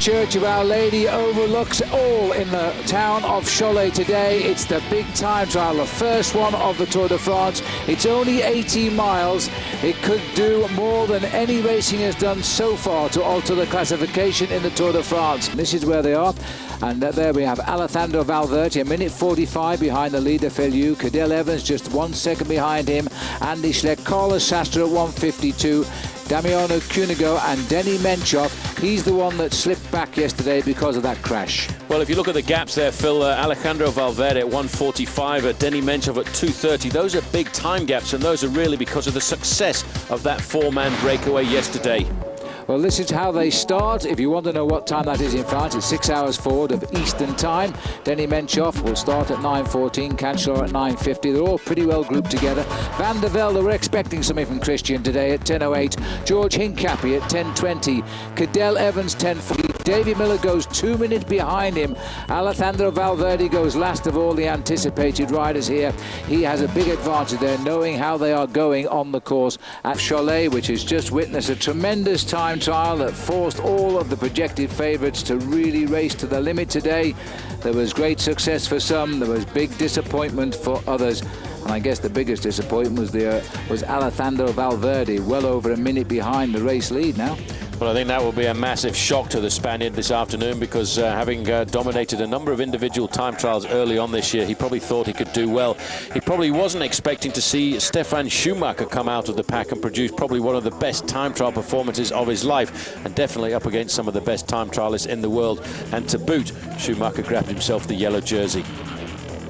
Church of Our Lady overlooks all in the town of Cholet today. It's the big time trial, the first one of the Tour de France. It's only 18 miles. It could do more than any racing has done so far to alter the classification in the Tour de France. This is where they are. And there we have Alejandro Valverde, a minute 45 behind the leader, Feliu. Cadel Evans just 1 second behind him. Andy Schleck, Carlos Sastre at 1:52. Damiano Cunego and Denny Menchov. He's the one that slipped back yesterday because of that crash. Well, if you look at the gaps there, Phil, Alejandro Valverde at 1:45, Denny Menchov at 2:30. Those are big time gaps, and those are really because of the success of that four-man breakaway yesterday. Well, this is how they start. If you want to know what time that is in France, it's 6 hours forward of Eastern time. Denny Menchov will start at 9:14, Cancellara at 9:50. They're all pretty well grouped together. Van der Velde, we're expecting something from Christian today at 10:08. George Hincapie at 10:20. Cadel Evans 10:40. Davy Miller goes 2 minutes behind him. Alejandro Valverde goes last of all the anticipated riders here. He has a big advantage there, knowing how they are going on the course at Cholet, which has just witnessed a tremendous time trial that forced all of the projected favourites to really race to the limit today. There was great success for some, there was big disappointment for others. And I guess the biggest disappointment was Alejandro Valverde, well over a minute behind the race lead now. Well, I think that will be a massive shock to the Spaniard this afternoon, because having dominated a number of individual time trials early on this year, he probably thought he could do well. He probably wasn't expecting to see Stefan Schumacher come out of the pack and produce probably one of the best time trial performances of his life, and definitely up against some of the best time trialists in the world. And to boot, Schumacher grabbed himself the yellow jersey.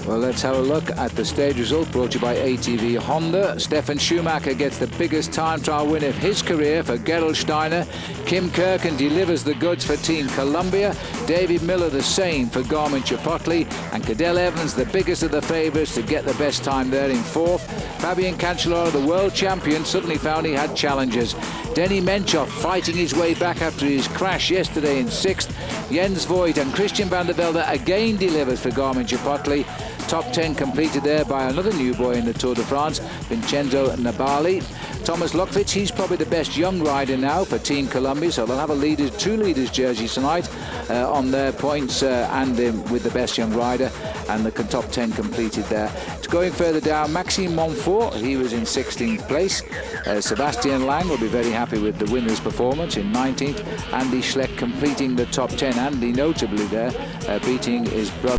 Well, let's have a look at the stage result brought to you by ATV Honda. Stefan Schumacher gets the biggest time trial win of his career for Gerolsteiner. Kim Kirken delivers the goods for Team Columbia. David Miller the same for Garmin Chipotle. And Cadel Evans, the biggest of the favourites to get the best time there, in fourth. Fabian Cancellara, the world champion, suddenly found he had challenges. Denny Menchov fighting his way back after his crash yesterday in sixth. Jens Voigt and Christian Van der Velde again delivers for Garmin Chipotle. Top 10 completed there by another new boy in the Tour de France, Vincenzo Nibali. Thomas Lockvitz, he's probably the best young rider now for Team Columbia, so they'll have a two leaders jersey tonight on their points and with the best young rider, and the top 10 completed there. Going further down, Maxime Montfort, he was in 16th place. Sebastian Lang will be very happy with the winner's performance in 19th. Andy Schleck completing the top 10. Andy notably there, beating his brother.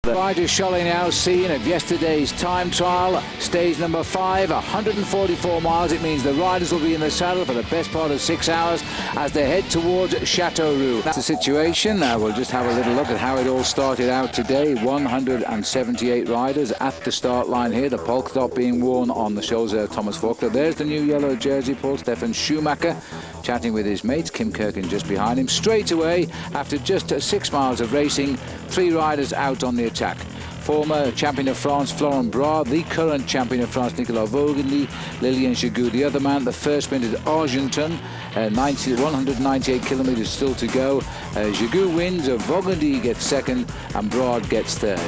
The riders Cholet now seen of yesterday's time trial, stage number 5, 144 miles. It means the riders will be in the saddle for the best part of 6 hours as they head towards Châteauroux. That's the situation. We'll just have a little look at how it all started out today. 178 riders at the start line here. The polka dot being worn on the shoulders of Thomas Voigtländer. There's the new yellow jersey, Paul Stefan Schumacher, chatting with his mates. Kim Kirken just behind him. Straight away, after just 6 miles of racing, 3 riders out on the attack. Former champion of France, Florent Bras, the current champion of France, Nicolas Vogelny, Lilian Jegou, the other man, the first sprinter, Argenton, 198 kilometres still to go. Jegou wins, Vogelny gets second, and Bras gets third.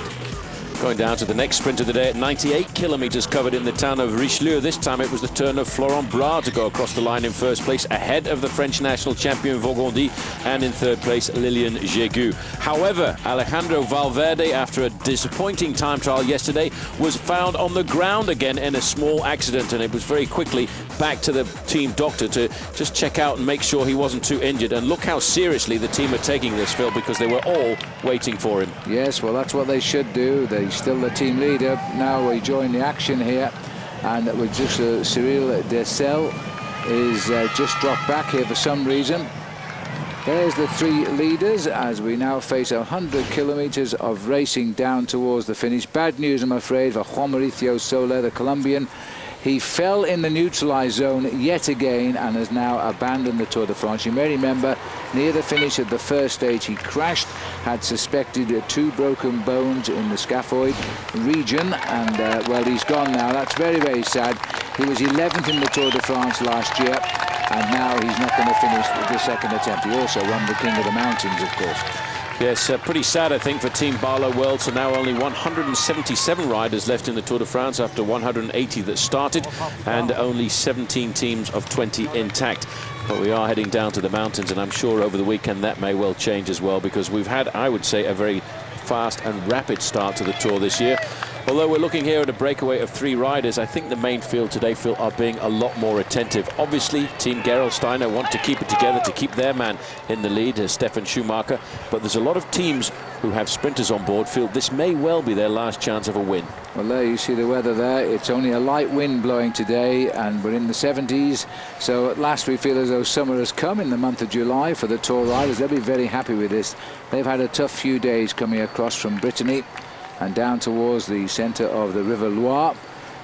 Going down to the next sprint of the day at 98 kilometres covered in the town of Richelieu. This time it was the turn of Florent Bras to go across the line in first place, ahead of the French national champion Vogelny, and in third place Lilian Jegou. However, Alejandro Valverde, after a disappointing time trial yesterday, was found on the ground again in a small accident, and it was very quickly back to the team doctor to just check out and make sure he wasn't too injured. And look how seriously the team are taking this, Phil, because they were all waiting for him. Yes, well, that's what they should do. He's still the team leader. Now we join the action here, and with just Cyril Dessel is just dropped back here for some reason. There's the 3 leaders as we now face 100 kilometers of racing down towards the finish. Bad news, I'm afraid, for Juan Mauricio Soler, the Colombian. He fell in the neutralized zone yet again and has now abandoned the Tour de France. You may remember, near the finish of the first stage, he crashed, had suspected 2 broken bones in the scaphoid region, and well, he's gone now. That's very, very sad. He was 11th in the Tour de France last year, and now he's not going to finish the second attempt. He also won the King of the Mountains, of course. Yes, pretty sad, I think, for Team Barlow World. So now only 177 riders left in the Tour de France after 180 that started, and only 17 teams of 20 intact. But we are heading down to the mountains, and I'm sure over the weekend that may well change as well, because we've had, I would say, a very fast and rapid start to the Tour this year. Although we're looking here at a breakaway of 3 riders, I think the main field today, Phil, are being a lot more attentive. Obviously, Team Gerald Steiner want to keep it together, to keep their man in the lead, Stefan Schumacher. But there's a lot of teams who have sprinters on board feel this may well be their last chance of a win. Well, there you see the weather there. It's only a light wind blowing today, and we're in the 70s. So at last we feel as though summer has come in the month of July for the Tour riders. They'll be very happy with this. They've had a tough few days coming across from Brittany and down towards the centre of the River Loire.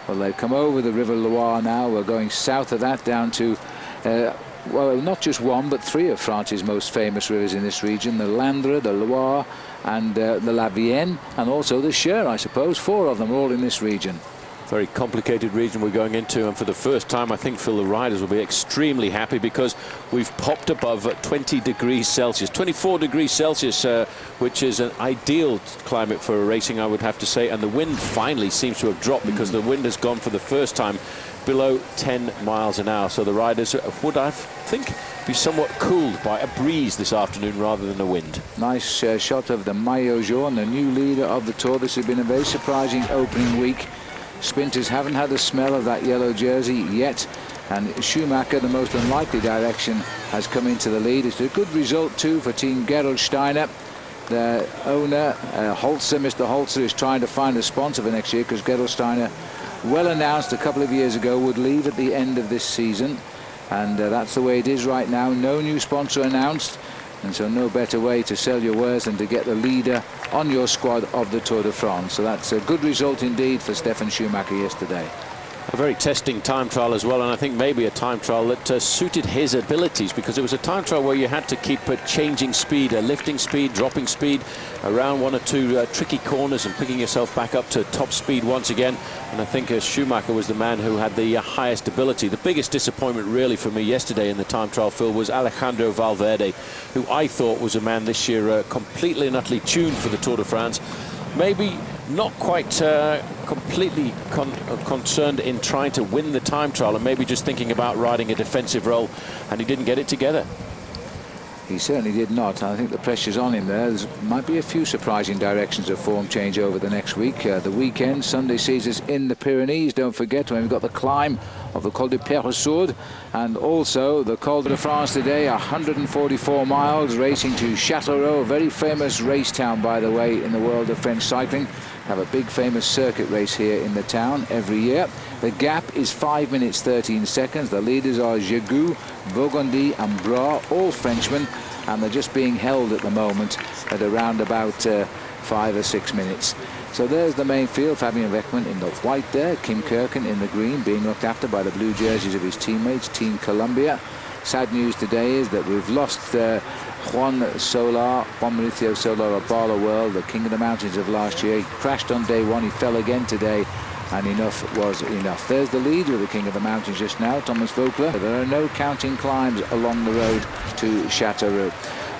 Well, they've come over the River Loire now. We're going south of that down to, well, not just one, but 3 of France's most famous rivers in this region, the Landre, the Loire, and the La Vienne, and also the Cher, I suppose. 4 of them are all in this region. Very complicated region we're going into, and for the first time I think, Phil, the riders will be extremely happy because we've popped above 20 degrees Celsius, 24 degrees Celsius, which is an ideal climate for racing, I would have to say. And the wind finally seems to have dropped because the wind has gone for the first time below 10 miles an hour. So the riders would, I think, be somewhat cooled by a breeze this afternoon rather than a wind. Nice shot of the Maillot Jaune, the new leader of the Tour. This has been a very surprising opening week. Sprinters haven't had the smell of that yellow jersey yet, and Schumacher, the most unlikely direction, has come into the lead. It's a good result too for Team Gerald Steiner. The owner, Holzer, Mr. Holzer, is trying to find a sponsor for next year, because Gerald Steiner, well announced a couple of years ago, would leave at the end of this season, and that's the way it is right now. No new sponsor announced, and so no better way to sell your wares than to get the leader on your squad of the Tour de France. So that's a good result indeed for Stefan Schumacher yesterday. A very testing time trial as well, and I think maybe a time trial that suited his abilities, because it was a time trial where you had to keep changing speed, lifting speed, dropping speed around 1 or 2 tricky corners and picking yourself back up to top speed once again. And I think Schumacher was the man who had the highest ability. The biggest disappointment really for me yesterday in the time trial, Phil, was Alejandro Valverde, who I thought was a man this year completely and utterly tuned for the Tour de France. Maybe not quite completely concerned in trying to win the time trial, and maybe just thinking about riding a defensive role, and he didn't get it together. He certainly did not. I think the pressure's on him there. There might be a few surprising directions of form change over the next week. The weekend, Sunday, sees us in the Pyrenees. Don't forget, when we've got the climb of the Col de Peyresourde, and also the Col de France today, 144 miles, racing to Châteauroux, a very famous race town, by the way, in the world of French cycling. Have a big famous circuit race here in the town every year. The gap is 5 minutes 13 seconds. The leaders are Jégou, Vaugondy and Bras, all Frenchmen, and they're just being held at the moment at around about 5 or 6 minutes. So there's the main field. Fabian Weckmann in the white there, Kim Kirken in the green, being looked after by the blue jerseys of his teammates, Team Columbia. Sad news today is that we've lost Juan Mauricio Solar of Barlow World, the king of the mountains of last year. He crashed on day 1, he fell again today, and enough was enough. There's the leader of the king of the mountains just now, Thomas Voeckler. There are no counting climbs along the road to Châteauroux.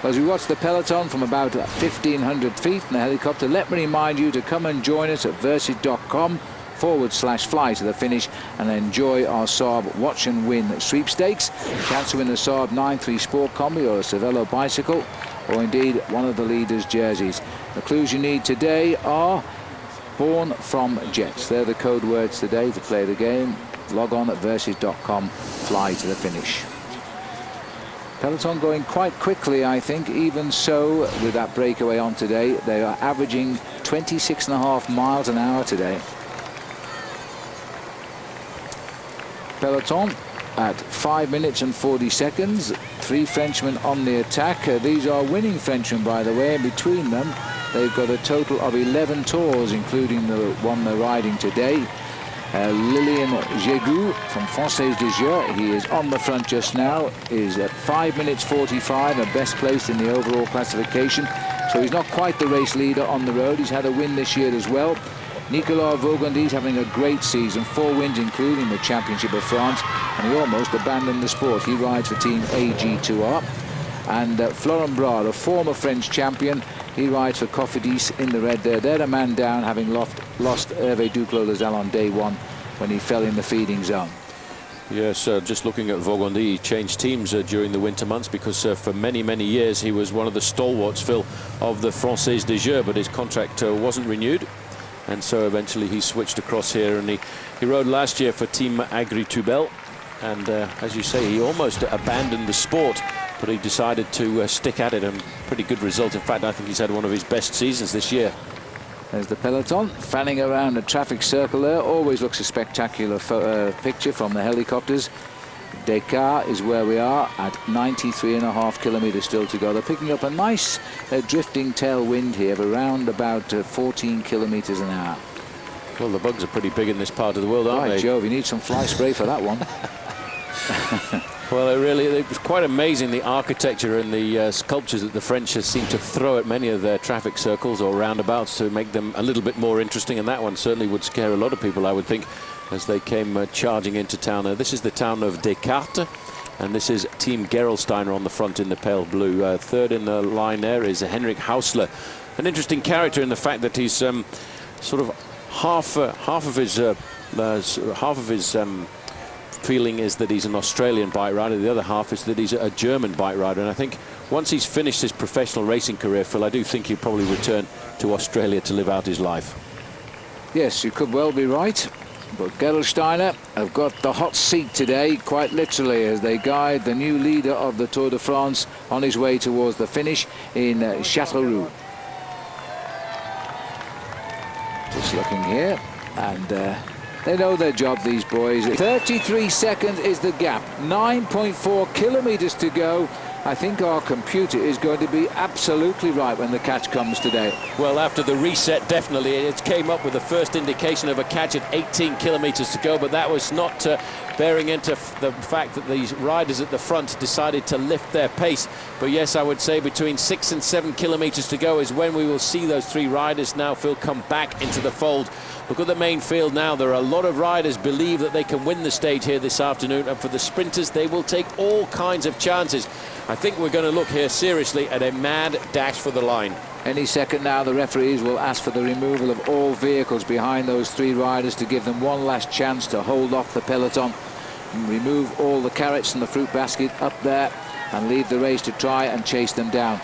As we watch the peloton from about 1,500 feet in the helicopter, let me remind you to come and join us at versus.com/fly to the finish and enjoy our Saab Watch and Win sweepstakes. Chance to win a Saab 9.3 Sport Combi or a Cervelo bicycle, or indeed one of the leaders' jerseys. The clues you need today are Born from Jets. They're the code words today to play the game. Log on at versus.com/fly to the finish. Peloton going quite quickly, I think. Even so, with that breakaway on today, they are averaging 26.5 miles an hour today. Peloton at 5 minutes and 40 seconds. 3 Frenchmen on the attack. These are winning Frenchmen, by the way, and between them they've got a total of 11 tours, including the one they're riding today. Lilian Jégou from Française des Jeux, he is on the front just now, is at 5 minutes 45, and best placed in the overall classification. So he's not quite the race leader on the road. He's had a win this year as well. Nicolas Vaugondy is having a great season, 4 wins including the Championship of France, and he almost abandoned the sport. He rides for Team AG2R. And Florent Bras, the former French champion, He rides for Cofidis in the red there. They're a man down, having lost Hervé Duclos-Lassalle on day one when he fell in the feeding zone. Yes, just looking at Vaugondi, he changed teams during the winter months because for many, many years he was one of the stalwarts, Phil, of the Française des Jeux, but his contract wasn't renewed. And so eventually he switched across here, and he rode last year for Team Agri-Toubel. And as you say, he almost abandoned the sport, but he decided to stick at it, and pretty good result. In fact, I think he's had one of his best seasons this year. There's the peloton fanning around the traffic circle there. Always looks a spectacular picture from the helicopters. Dakar is where we are at 93.5 kilometers still to go. They're picking up a nice drifting tailwind here of around about 14 kilometers an hour. Well, the bugs are pretty big in this part of the world, aren't they? Jove, you need some fly spray for that one. Well, it was quite amazing, the architecture and the sculptures that the French seem to throw at many of their traffic circles or roundabouts to make them a little bit more interesting, and that one certainly would scare a lot of people, I would think, as they came charging into town. This is the town of Descartes, and this is Team Gerolsteiner on the front in the pale blue. Third in the line there is Henrik Hausler, an interesting character in the fact that he's sort of half of his feeling is that he's an Australian bike rider. The other half is that he's a German bike rider. And I think once he's finished his professional racing career, Phil, I do think he'll probably return to Australia to live out his life. Yes, you could well be right. But Gerolsteiner have got the hot seat today, quite literally, as they guide the new leader of the Tour de France on his way towards the finish in Châteauroux. Just looking here, and they know their job, these boys. 33 seconds is the gap. 9.4 kilometers to go. I think our computer is going to be absolutely right when the catch comes today. Well, after the reset, definitely. It came up with the first indication of a catch at 18 kilometers to go, but that was not bearing into the fact that these riders at the front decided to lift their pace. But yes, I would say between 6 and 7 kilometers to go is when we will see those three riders now, Phil, come back into the fold. Look at the main field now. There are a lot of riders believe that they can win the stage here this afternoon, and for the sprinters, they will take all kinds of chances. I think we're going to look here seriously at a mad dash for the line. Any second now, the referees will ask for the removal of all vehicles behind those three riders to give them one last chance to hold off the peloton. And remove all the carrots and the fruit basket up there and leave the race to try and chase them down.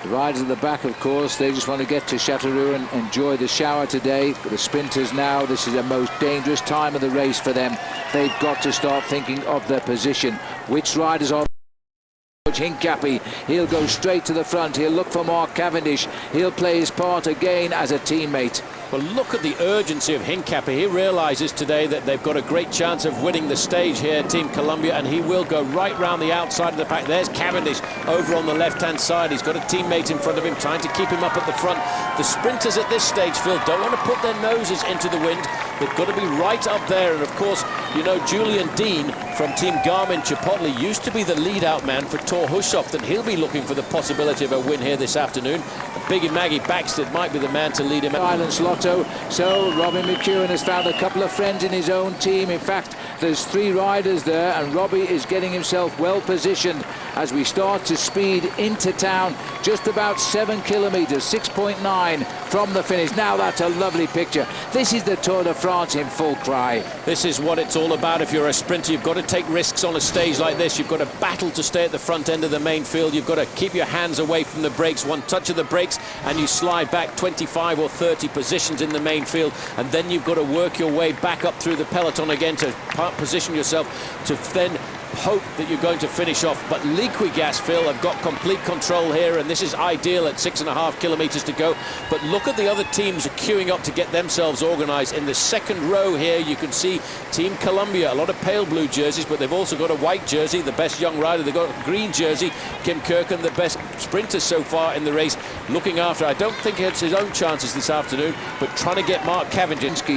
The riders at the back, of course, they just want to get to Châteauroux and enjoy the shower today. But the sprinters now, this is the most dangerous time of the race for them. They've got to start thinking of their position. Which riders are... Hincapie, he'll go straight to the front. He'll look for Mark Cavendish. He'll play his part again as a teammate. Well, look at the urgency of Hincapie. He realizes today that they've got a great chance of winning the stage here, Team Columbia, and he will go right round the outside of the pack. There's Cavendish over on the left-hand side. He's got a teammate in front of him trying to keep him up at the front. The sprinters at this stage, Phil, don't want to put their noses into the wind. They've got to be right up there. And, of course, you know, Julian Dean from Team Garmin-Chipotle used to be the lead-out man for Thor Hushovd, and he'll be looking for the possibility of a win here this afternoon. Biggie Maggie Baxter might be the man to lead him out. Silence Lotto. So Robbie McEwen has found a couple of friends in his own team. In fact, there's three riders there, and Robbie is getting himself well positioned as we start to speed into town. Just about 7 kilometers, 6.9 from the finish. Now that's a lovely picture. This is the Tour de France in full cry. This is what it's all about. If you're a sprinter, you've got to take risks on a stage like this. You've got to battle to stay at the front end of the main field. You've got to keep your hands away from the brakes. One touch of the brakes and you slide back 25 or 30 positions in the main field, and then you've got to work your way back up through the peloton again to position yourself to then hope that you're going to finish off. But Liquigas, Phil, have got complete control here, and this is ideal at 6.5 kilometers to go. But look at the other teams queuing up to get themselves organized. In the second row here, you can see Team Columbia, a lot of pale blue jerseys, but they've also got a white jersey, the best young rider. They've got a green jersey, Kim Kirken, the best sprinter so far in the race, looking after. I don't think it's his own chances this afternoon, but trying to get Mark Cavendish.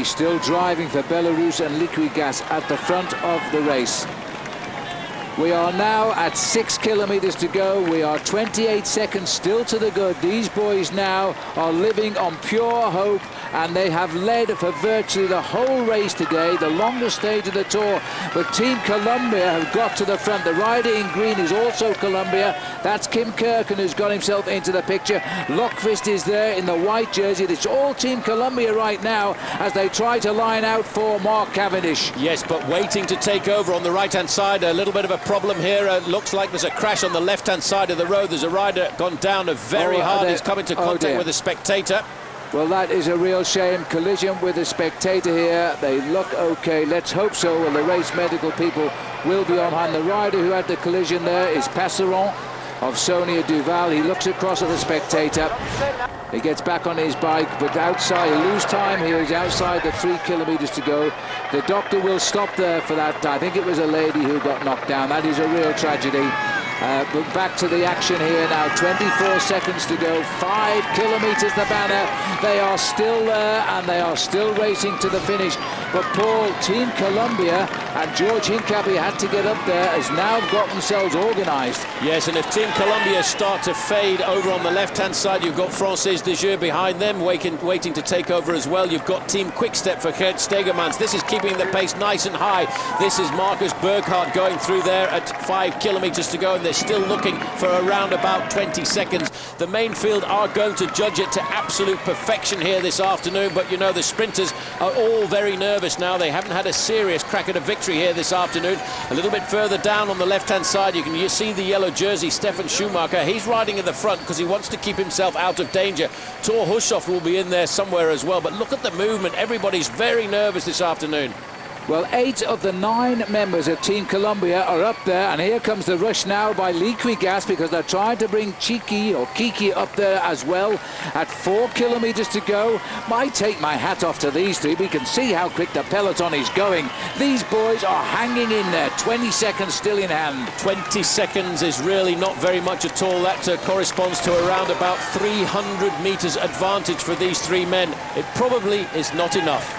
Still driving for Belarus, and Liquigas at the front of the race. We are now at 6 kilometers to go. We are 28 seconds still to the good. These boys now are living on pure hope, and they have led for virtually the whole race today, the longest stage of the Tour. But Team Columbia have got to the front. The rider in green is also Columbia. That's Kim Kirken, who's got himself into the picture. Lockvist is there in the white jersey. It's all Team Columbia right now as they try to line out for Mark Cavendish. Yes, but waiting to take over on the right-hand side. A little bit of a problem here. Looks like there's a crash on the left-hand side of the road. There's a rider gone down very hard. He's come into contact with a spectator. Well, that is a real shame. Collision with a spectator here. They look okay. Let's hope so. Well, the race medical people will be on hand. The rider who had the collision there is Passeron of Sonia Duval. He looks across at the spectator. He gets back on his bike, but outside, he'll lose time here. He's outside the 3 kilometers to go. The doctor will stop there for that. I think it was a lady who got knocked down. That is a real tragedy. But back to the action here now. 24 seconds to go. 5 kilometers the banner. They are still there, and they are still racing to the finish. But Paul, Team Columbia and George Hincapie had to get up there, has now got themselves organised. Yes, and if Team Columbia start to fade over on the left-hand side, you've got Francis Desjeux behind them, waiting to take over as well. You've got Team Quickstep for Gert Steegmans. This is keeping the pace nice and high. This is Marcus Burkhardt going through there at 5 kilometers to go, and they're still looking for around about 20 seconds. The main field are going to judge it to absolute perfection here this afternoon, but you know, the sprinters are all very nervous now. They haven't had a serious crack at a victory here this afternoon. A little bit further down on the left-hand side, you can see the yellow jersey, Stefan Schumacher. He's riding in the front because he wants to keep himself out of danger. Thor Hushovd will be in there somewhere as well, but look at the movement. Everybody's very nervous this afternoon. Well, 8 of the 9 members of Team Columbia are up there, and here comes the rush now by Liquigas, because they're trying to bring Kiki up there as well at 4 kilometers to go. I take my hat off to these three. We can see how quick the peloton is going. These boys are hanging in there. 20 seconds still in hand. 20 seconds is really not very much at all. That corresponds to around about 300 meters advantage for these 3 men. It probably is not enough.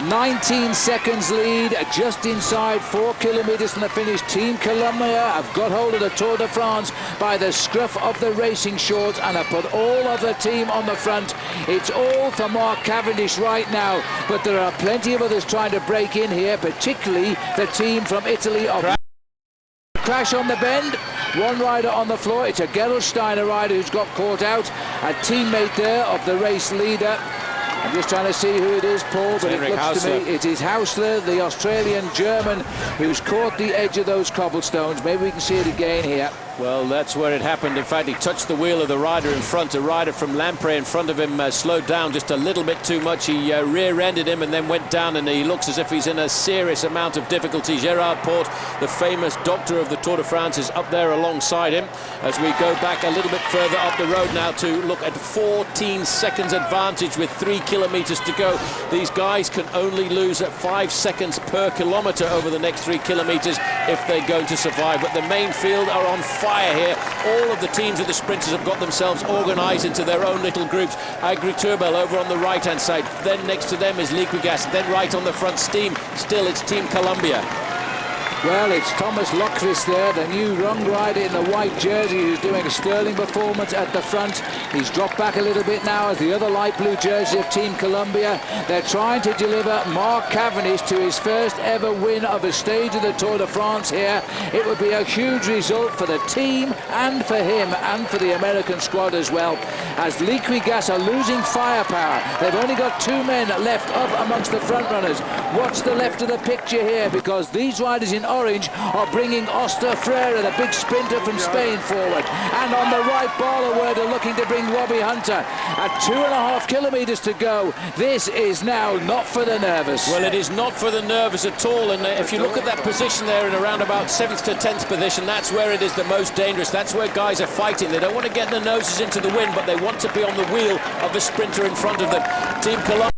19 seconds lead, just inside 4 kilometers from the finish. Team Columbia have got hold of the Tour de France by the scruff of the racing shorts and have put all of the team on the front. It's all for Mark Cavendish right now, but there are plenty of others trying to break in here, particularly the team from Italy. Crash on the bend. One rider on the floor. It's a Gerolsteiner rider who's got caught out. A teammate there of the race leader. I'm just trying to see who it is, Paul, but it looks to me it is Hausler, the Australian-German, who's caught the edge of those cobblestones. Maybe we can see it again here. Well, that's where it happened. In fact, he touched the wheel of the rider in front. A rider from Lampre in front of him slowed down just a little bit too much. He rear-ended him and then went down, and he looks as if he's in a serious amount of difficulty. Gerard Porte, the famous doctor of the Tour de France, is up there alongside him. As we go back a little bit further up the road now to look at 14 seconds advantage with 3 kilometers to go. These guys can only lose at 5 seconds per kilometer over the next 3 kilometers if they're going to survive. But the main field are on fire here. All of the teams of the sprinters have got themselves organised into their own little groups. Agri-Turbel over on the right-hand side. Then next to them is Liquigas. Then right on the front, Steam. Still, it's Team Columbia. Well, it's Thomas Lockvist there, the new young rider in the white jersey, who's doing a sterling performance at the front. He's dropped back a little bit now as the other light blue jersey of Team Columbia. They're trying to deliver Mark Cavendish to his first ever win of a stage of the Tour de France here. It would be a huge result for the team and for him and for the American squad as well. As Liquigas are losing firepower, they've only got 2 men left up amongst the front runners. Watch the left of the picture here, because these riders in orange are bringing Oster Freire, the big sprinter from Spain, forward. And on the right, Barlow are looking to bring Robbie Hunter at 2.5 kilometers to go. This is now not for the nervous. Well, it is not for the nervous at all. And if you look at that position there in around about 7th to 10th position, that's where it is the most dangerous. That's where guys are fighting. They don't want to get their noses into the wind, but they want to be on the wheel of the sprinter in front of them. Team Columbia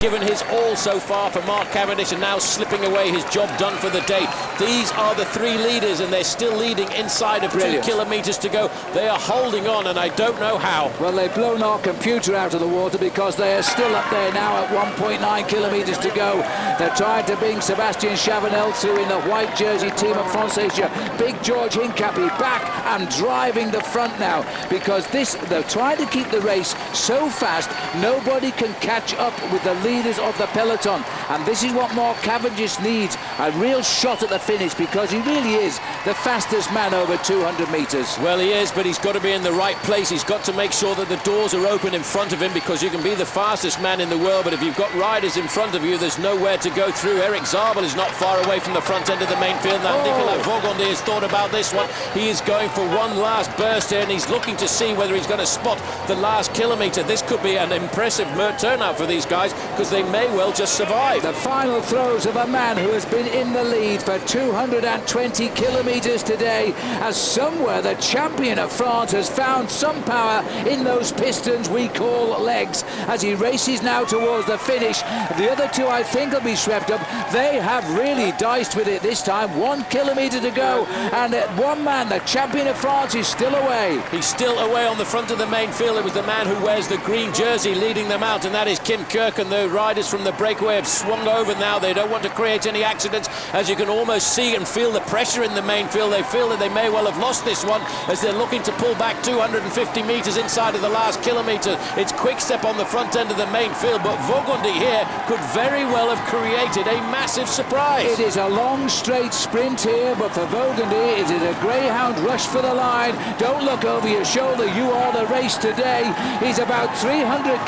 given his all so far for Mark Cavendish, and now slipping away, his job done for the day. These are the three leaders, and they're still leading inside of 2 kilometres to go. They are holding on, and I don't know how. Well, they've blown our computer out of the water because they are still up there now at 1.9 kilometres to go. They're trying to bring Sebastian Chavanel through in the white jersey team of France Asia. Big George Hincapie back and driving the front now, because they're trying to keep the race so fast nobody can catch up with the leaders of the peloton, and this is what Mark Cavendish needs, a real shot at the finish, because he really is the fastest man over 200 metres. Well, he is, but he's got to be in the right place. He's got to make sure that the doors are open in front of him, because you can be the fastest man in the world, but if you've got riders in front of you, there's nowhere to go through. Eric Zabel is not far away from the front end of the main field now. Nicolas Vaugondy has thought about this one. He is going for one last burst here, and he's looking to see whether he's going to spot the last kilometre. This could be an impressive turnout for these guys, because they may well just survive. The final throws of a man who has been in the lead for 220 kilometres today, as somewhere the champion of France has found some power in those pistons we call legs, as he races now towards the finish. The other two, I think, will be swept up. They have really diced with it this time. 1 kilometre to go, and one man, the champion of France, is still away. He's still away on the front of the main field. It was the man who wears the green jersey leading them out, and that is Kim Kirk, and the riders from the breakaway have swung over now. They don't want to create any accidents, as you can almost see and feel the pressure in the main field. They feel that they may well have lost this one, as they're looking to pull back 250 metres inside of the last kilometre. It's Quick-Step on the front end of the main field, but Vaugondy here could very well have created a massive surprise. It is a long straight sprint here, but for Vaugondy it is a greyhound rush for the line. Don't look over your shoulder, you are the race today. He's about 300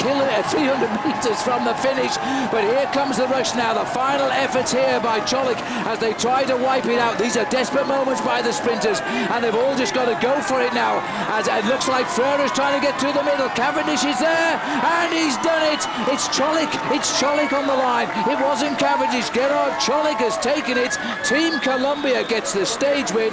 metres from the finish, but here comes the rush now. The final efforts here by Cholik as they try to wipe it out. These are desperate moments by the sprinters, and they've all just got to go for it now, as it looks like Freire is trying to get through the middle. Cavendish is there, and he's done it. It's Cholik on the line. It wasn't Cavendish. Gerard Cholik has taken it. Team Columbia gets the stage win.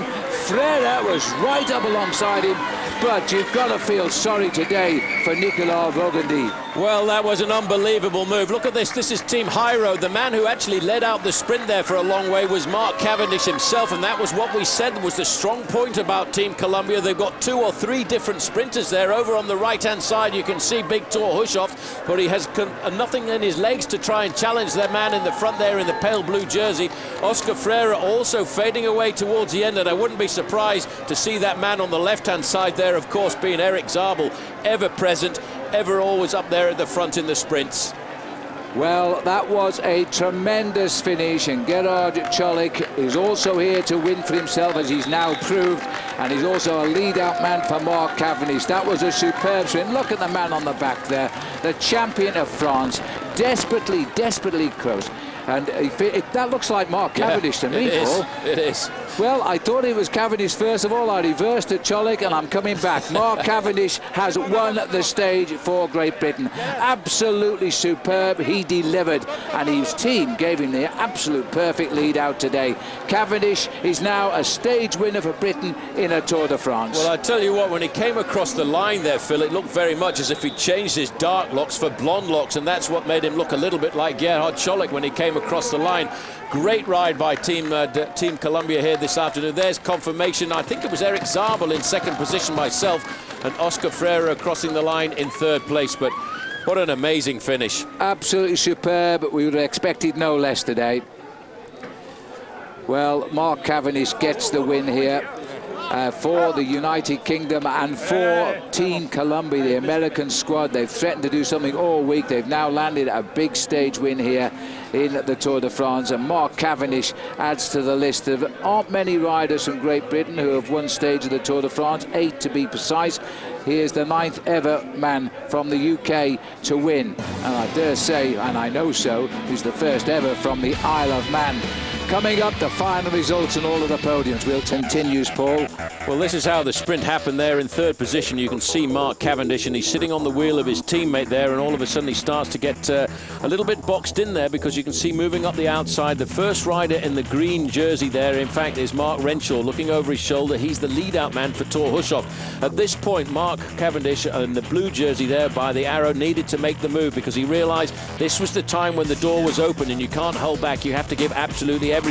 Freire was right up alongside him, but you've got to feel sorry today for Nicolas Vaugondy. Well, that was an unbelievable move. Look at this. This is Team High Road. The man who actually led out the sprint there for a long way was Mark Cavendish himself, and that was what we said was the strong point about Team Columbia. They've got 2 or 3 different sprinters there. Over on the right-hand side, you can see Big Tor Hushoff, but he has nothing in his legs to try and challenge that man in the front there in the pale blue jersey. Oscar Freire also fading away towards the end, and I wouldn't be surprised to see that man on the left-hand side there, of course, being Eric Zabel, ever present, ever always up there at the front in the sprints. Well, that was a tremendous finish, and Gerard Cholik is also here to win for himself, as he's now proved, and he's also a lead-out man for Mark Cavendish. That was a superb sprint. Look at the man on the back there, the champion of France, desperately close. And that looks like Mark Cavendish to me, Paul. It is. Well, I thought it was Cavendish first of all. I reversed to Cholik, and I'm coming back. Mark Cavendish has won the stage for Great Britain. Absolutely superb. He delivered, and his team gave him the absolute perfect lead out today. Cavendish is now a stage winner for Britain in a Tour de France. Well, I tell you what, when he came across the line there, Phil, it looked very much as if he changed his dark locks for blonde locks, and that's what made him look a little bit like Gerhard Cholik when he came across the line. Great ride by Team Columbia here this afternoon. There's confirmation. I think it was Eric Zabel in second position myself, and Oscar Freire crossing the line in third place. But what an amazing finish. Absolutely superb. We would have expected no less today. Well, Mark Cavendish gets the win here for the United Kingdom and for Team Columbia, the American squad. They've threatened to do something all week. They've now landed a big stage win here in the Tour de France, and Mark Cavendish adds to the list. There aren't many riders from Great Britain who have won stage of the Tour de France, 8 to be precise. He is the 9th ever man from the UK to win, and I dare say, and I know so, he's the first ever from the Isle of Man. Coming up, the final results and all of the podiums. We'll continue, Paul. Well, this is how the sprint happened there in third position. You can see Mark Cavendish, and he's sitting on the wheel of his teammate there, and all of a sudden he starts to get a little bit boxed in there, because you can see moving up the outside, the first rider in the green jersey there, in fact, is Mark Renshaw, looking over his shoulder. He's the lead-out man for Thor Hushovd. At this point, Mark Cavendish in the blue jersey there by the arrow needed to make the move, because he realised this was the time when the door was open and you can't hold back. You have to give absolutely everything.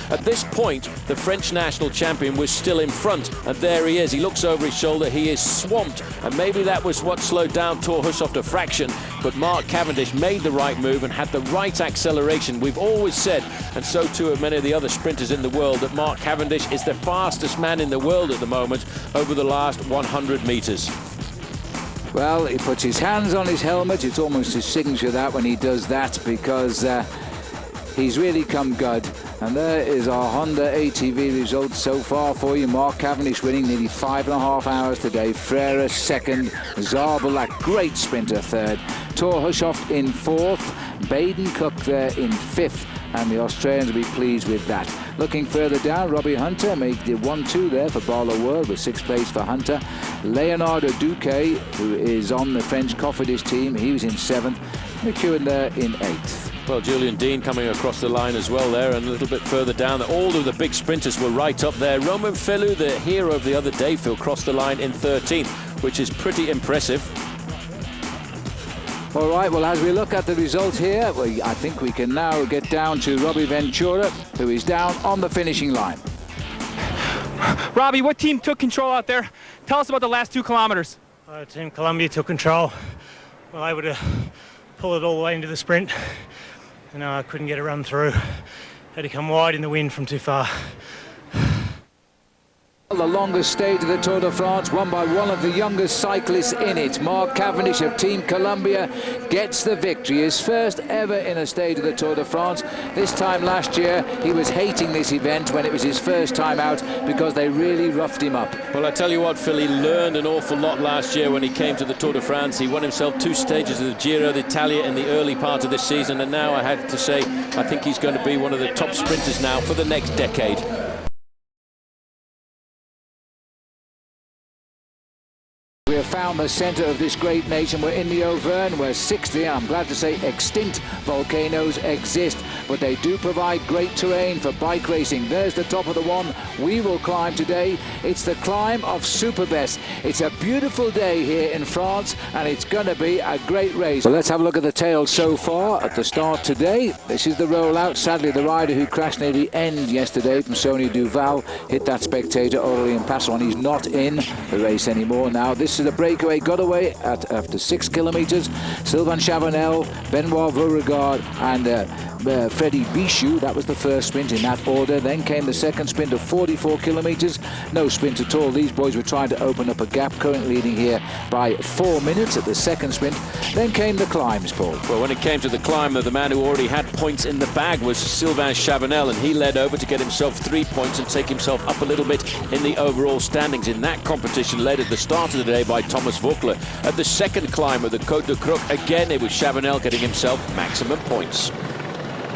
At this point, the French national champion was still in front, and there he is. He looks over his shoulder. He is swamped, and maybe that was what slowed down Thor Hushovd a fraction, but Mark Cavendish made the right move and had the right acceleration. We've always said, and so too have many of the other sprinters in the world, that Mark Cavendish is the fastest man in the world at the moment over the last 100 metres. Well, he puts his hands on his helmet. It's almost his signature, that, when he does that, because he's really come good. And there is our Honda ATV results so far for you. Mark Cavendish winning nearly 5.5 hours today. Frere second. Zabelak, great sprinter, third. Thor Hushovd in fourth. Baden Cook there in fifth. And the Australians will be pleased with that. Looking further down, Robbie Hunter made the 1-2 there for Barlow World, with sixth place for Hunter. Leonardo Duque, who is on the French Cofidis team, he was in seventh. McEwen there in eighth. Well, Julian Dean coming across the line as well there, and a little bit further down. All of the big sprinters were right up there. Romain Fellou, the hero of the other day, Phil, crossed the line in 13th, which is pretty impressive. All right, well, as we look at the result here, I think we can now get down to Robbie Ventura, who is down on the finishing line. Robbie, what team took control out there? Tell us about the last 2 kilometers. Team Columbia took control. Well, able to pull it all the way into the sprint, and I couldn't get a run through. Had to come wide in the wind from too far. The longest stage of the Tour de France, won by one of the youngest cyclists in it. Mark Cavendish of Team Columbia gets the victory, his first ever in a stage of the Tour de France. This time last year, he was hating this event when it was his first time out, because they really roughed him up. Well, I tell you what, Phil, he learned an awful lot last year when he came to the Tour de France. He won himself 2 stages of the Giro d'Italia in the early part of this season, and now I have to say, I think he's going to be one of the top sprinters now for the next decade. We have found the centre of this great nation. We're in the Auvergne, where 60, I'm glad to say, extinct volcanoes exist, but they do provide great terrain for bike racing. There's the top of the one we will climb today. It's the climb of Superbès. It's a beautiful day here in France, and it's going to be a great race. Well, let's have a look at the tail so far at the start today. This is the rollout. Sadly, the rider who crashed near the end yesterday from Sonia Duval hit that spectator, Aurélien Passon. He's not in the race anymore now. This is a breakaway, got away after 6 kilometres. Sylvain Chavanel, Benoit Beauregard and Freddy Bichou. That was the first sprint in that order. Then came the second sprint of 44 kilometres. No sprint at all. These boys were trying to open up a gap, currently leading here by 4 minutes at the second sprint. Then came the climbs, Paul. Well, when it came to the climb, the man who already had points in the bag was Sylvain Chavanel, and he led over to get himself 3 points and take himself up a little bit in the overall standings in that competition, led at the start of the day by Thomas Voeckler. At the second climb of the Côte de Croc, again it was Chavanel getting himself maximum points.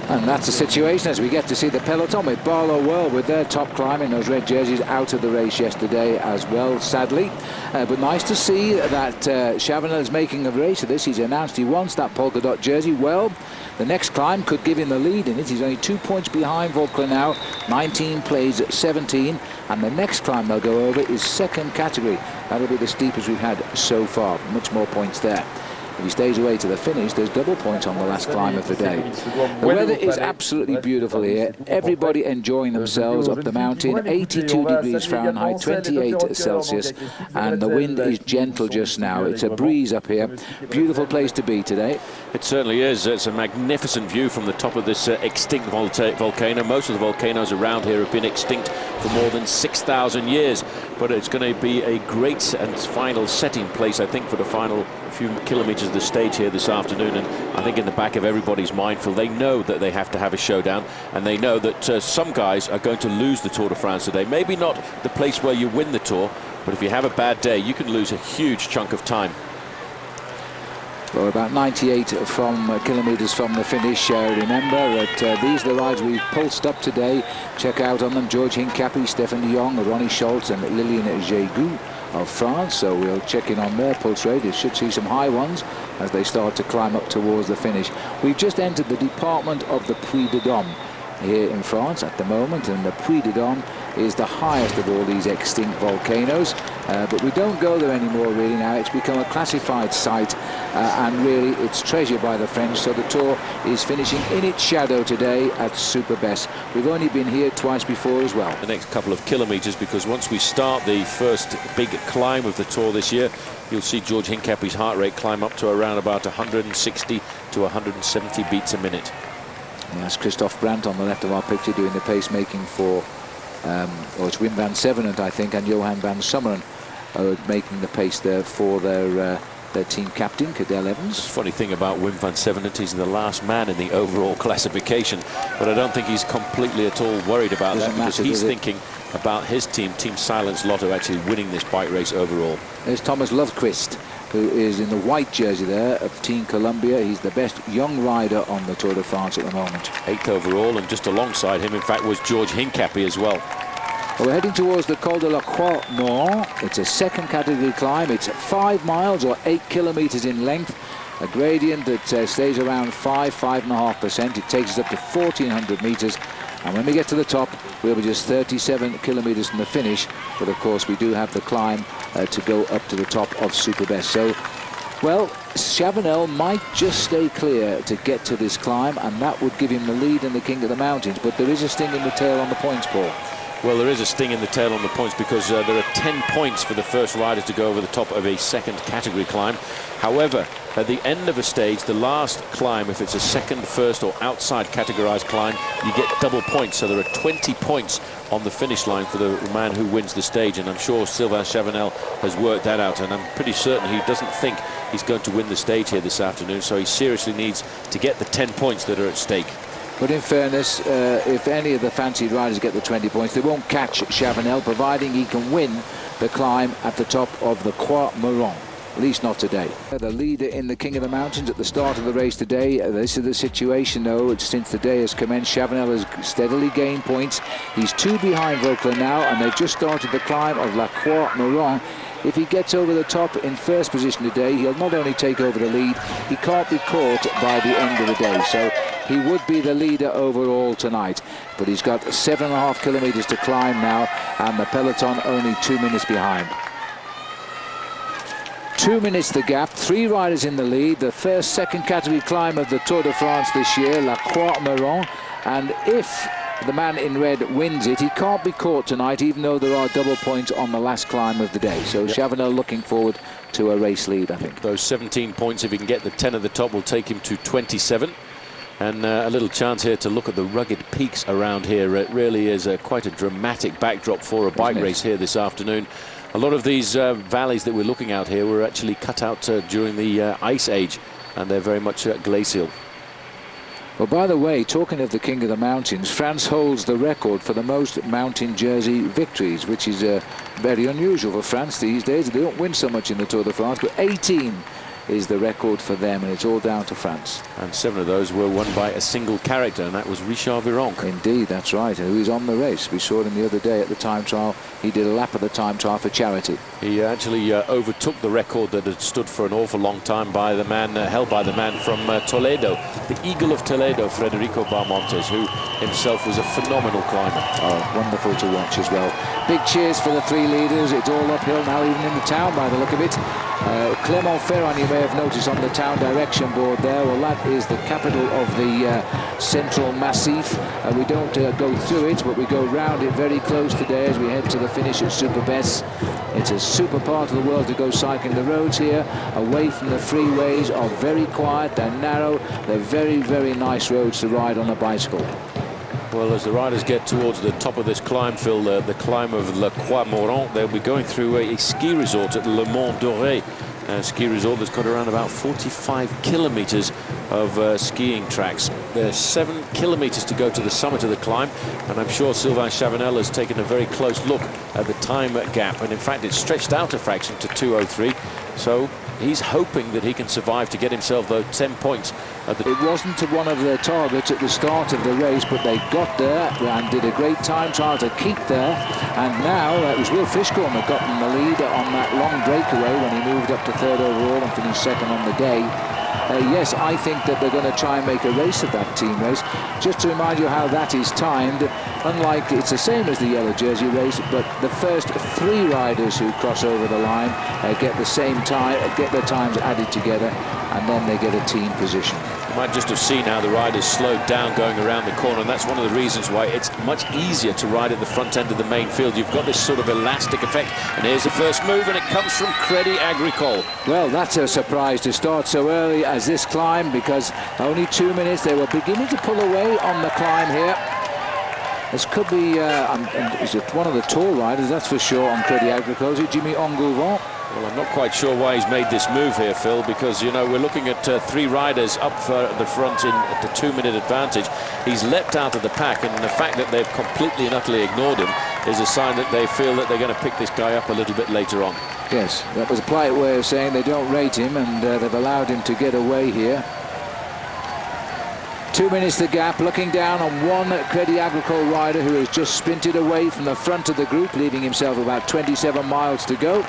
And that's the situation as we get to see the peloton with Barlow World with their top climb in those red jerseys out of the race yesterday as well, sadly. But nice to see that Chavanel is making a race of this. He's announced he wants that polka dot jersey. Well, the next climb could give him the lead in it. He's only 2 points behind Voeckler now. 19 plays 17. And the next climb they'll go over is second category. That'll be the steepest we've had so far. Much more points there. If he stays away to the finish, there's double points on the last climb of the day. The weather is absolutely beautiful here. Everybody enjoying themselves up the mountain. 82 degrees Fahrenheit, 28 Celsius, and the wind is gentle just now. It's a breeze up here. Beautiful place to be today. It certainly is. It's a magnificent view from the top of this extinct volcano. Most of the volcanoes around here have been extinct for more than 6,000 years. But it's going to be a great and final setting place, I think, for the final few kilometres of the stage here this afternoon. And I think in the back of everybody's mind, Phil, they know that they have to have a showdown, and they know that some guys are going to lose the Tour de France today. Maybe not the place where you win the Tour, but if you have a bad day, you can lose a huge chunk of time. Well, about 98 kilometres from the finish. Remember that these are the rides we've pulsed up today. Check out on them George Hincapie, Stefan de Jong, Ronnie Schultz and Lilian Jégoux of France. So we'll check in on their pulse rate. It should see some high ones as they start to climb up towards the finish. We've just entered the department of the Puy de Dôme here in France at the moment, and the Puy de Dôme is the highest of all these extinct volcanoes, but we don't go there anymore really now. It's become a classified site, and really it's treasured by the French, so the Tour is finishing in its shadow today at Superbès. We've only been here twice before as well. The next couple of kilometres, because once we start the first big climb of the Tour this year, you'll see George Hincapie's heart rate climb up to around about 160 to 170 beats a minute. That's Christophe Brandt on the left of our picture doing the pacemaking for, it's Wim van Sevenant, I think, and Johan van Summeren making the pace there for their team captain, Cadel Evans. The funny thing about Wim van Sevenant, he's the last man in the overall classification, but I don't think he's completely at all worried about that, because he's thinking about his team, Team Silence Lotto, actually winning this bike race overall. There's Thomas Lovequist, who is in the white jersey there of Team Columbia. He's the best young rider on the Tour de France at the moment. 8th overall, and just alongside him, in fact, was George Hincapie as well. Well, we're heading towards the Col de la Croix-Moron. It's a second category climb. It's 5 miles or 8 kilometres in length. A gradient that stays around 5.5%. It takes us up to 1,400 metres. And when we get to the top, we'll be just 37 kilometres from the finish. But of course, we do have the climb to go up to the top of Superbès. So, well, Chavanel might just stay clear to get to this climb, and that would give him the lead in the King of the Mountains. But there is a sting in the tail on the points, Paul. Well, there is a sting in the tail on the points, because there are 10 points for the first riders to go over the top of a second category climb. However, at the end of a stage, the last climb, if it's a second, first or outside categorized climb, you get double points. So there are 20 points on the finish line for the man who wins the stage, and I'm sure Sylvain Chavanel has worked that out, and I'm pretty certain he doesn't think he's going to win the stage here this afternoon, so he seriously needs to get the 10 points that are at stake. But in fairness, if any of the fancied riders get the 20 points, they won't catch Chavanel, providing he can win the climb at the top of the Croix Moron. At least not today. The leader in the King of the Mountains at the start of the race today. This is the situation, though, since the day has commenced. Chavanel has steadily gained points. He's 2 behind Vauquelin now, and they've just started the climb of La Croix Moron. If he gets over the top in first position today, he'll not only take over the lead, he can't be caught by the end of the day. So he would be the leader overall tonight. But he's got 7.5 kilometres to climb now, and the peloton only 2 minutes behind. 2 minutes the gap, 3 riders in the lead. The first second category climb of the Tour de France this year, La Croix Moron. And if the man in red wins it, he can't be caught tonight, even though there are double points on the last climb of the day. So Chavanel looking forward to a race lead, I think. Those 17 points, if he can get the 10 at the top, will take him to 27. And a little chance here to look at the rugged peaks around here. It really is quite a dramatic backdrop for a bike race here this afternoon. A lot of these valleys that we're looking out here were actually cut out during the Ice Age, and they're very much glacial. Well, by the way, talking of the King of the Mountains, France holds the record for the most mountain jersey victories, which is very unusual for France these days. They don't win so much in the Tour de France, but 18 is the record for them, and it's all down to France. And 7 of those were won by a single character, and that was Richard Virenque. Indeed, that's right, who is on the race. We saw him the other day at the time trial. He did a lap of the time trial for charity. He actually overtook the record that had stood for an awful long time by the man, held by the man from Toledo, the Eagle of Toledo, Federico Barmontes, who himself was a phenomenal climber. Oh, wonderful to watch as well. Big cheers for the 3 leaders. It's all uphill now, even in the town by the look of it. Clermont-Ferrand, you may have noticed on the town direction board there, well, that is the capital of the Central Massif. We don't go through it, but we go round it very close today as we head to the finish at Superbès. It's a super part of the world to go cycling. The roads here, away from the freeways, are very quiet, they're narrow, they're very, very nice roads to ride on a bicycle. Well, as the riders get towards the top of this climb, Phil, the climb of La Croix Moron, they'll be going through a ski resort at Le Mont Doré. Ski resort that's got around about 45 kilometres of skiing tracks. There's 7 kilometres to go to the summit of the climb, and I'm sure Sylvain Chavanel has taken a very close look at the time gap, and in fact it's stretched out a fraction to 2:03. So he's hoping that he can survive to get himself those 10 points. It wasn't one of their targets at the start of the race, but they got there and did a great time trial to keep there. And now it was Will Fishcorn that got in the lead on that long breakaway when he moved up to 3rd overall and finished 2nd on the day. Yes, I think that they're going to try and make a race of that team race. Just to remind you how that is timed, unlike, it's the same as the yellow jersey race, but the first 3 riders who cross over the line get the same time, get their times added together, and then they get a team position. You might just have seen how the riders slowed down going around the corner, and that's one of the reasons why it's much easier to ride at the front end of the main field. You've got this sort of elastic effect, and here's the first move, and it comes from Crédit Agricole. Well, that's a surprise to start so early as this climb, because only 2 minutes. They were beginning to pull away on the climb here. This could be is it one of the tall riders, that's for sure, on Crédit Agricole. Is it Jimmy Engoulevent? Well, I'm not quite sure why he's made this move here, Phil, because, you know, we're looking at 3 riders up for the front at the 2-minute advantage. He's leapt out of the pack, and the fact that they've completely and utterly ignored him is a sign that they feel that they're going to pick this guy up a little bit later on. Yes, that was a polite way of saying they don't rate him, and they've allowed him to get away here. 2 minutes the gap, looking down on one Crédit Agricole rider who has just sprinted away from the front of the group, leaving himself about 27 miles to go.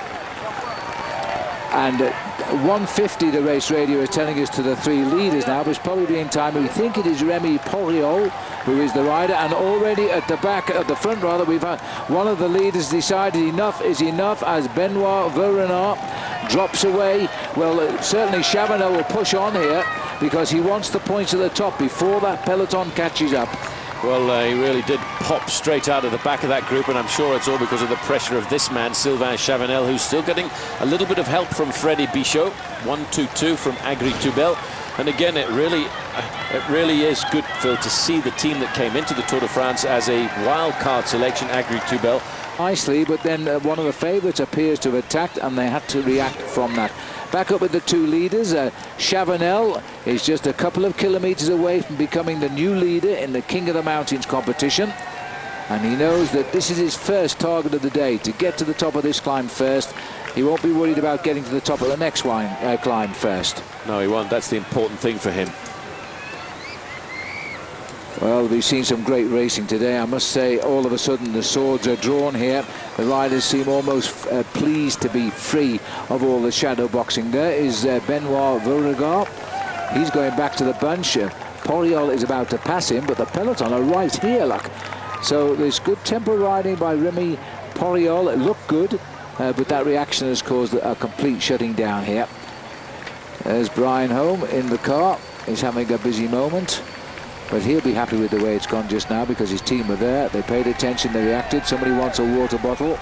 And 1:50 the race radio is telling us to the 3 leaders now, but it's probably in time. We think it is Remy Poriol who is the rider, and already at the back, at the front rather, we've had one of the leaders decided enough is enough as Benoit Vaurenard drops away. Well, certainly Chavanel will push on here because he wants the points at the top before that peloton catches up. Well, he really did pop straight out of the back of that group, and I'm sure it's all because of the pressure of this man, Sylvain Chavanel, who's still getting a little bit of help from Freddy Bichot. 1-2-2 from Agri-Toubel. And again, it really is good, Phil, to see the team that came into the Tour de France as a wild card selection, Agri-Toubel. Nicely, but then one of the favourites appears to have attacked, and they had to react from that. Back up with the 2 leaders. Chavanel is just a couple of kilometres away from becoming the new leader in the King of the Mountains competition. And he knows that this is his first target of the day, to get to the top of this climb first. He won't be worried about getting to the top of the next climb first. No, he won't. That's the important thing for him. Well, we've seen some great racing today. I must say, all of a sudden the swords are drawn here. The riders seem almost pleased to be free of all the shadow boxing. There is Benoit Vaurenard. He's going back to the bunch. Poriol is about to pass him, but the peloton are right here, look. So there's good tempo riding by Remy Poriol. It looked good, but that reaction has caused a complete shutting down here. There's Brian Home in the car. He's having a busy moment. But he'll be happy with the way it's gone just now because his team were there. They paid attention, they reacted. Somebody wants a water bottle.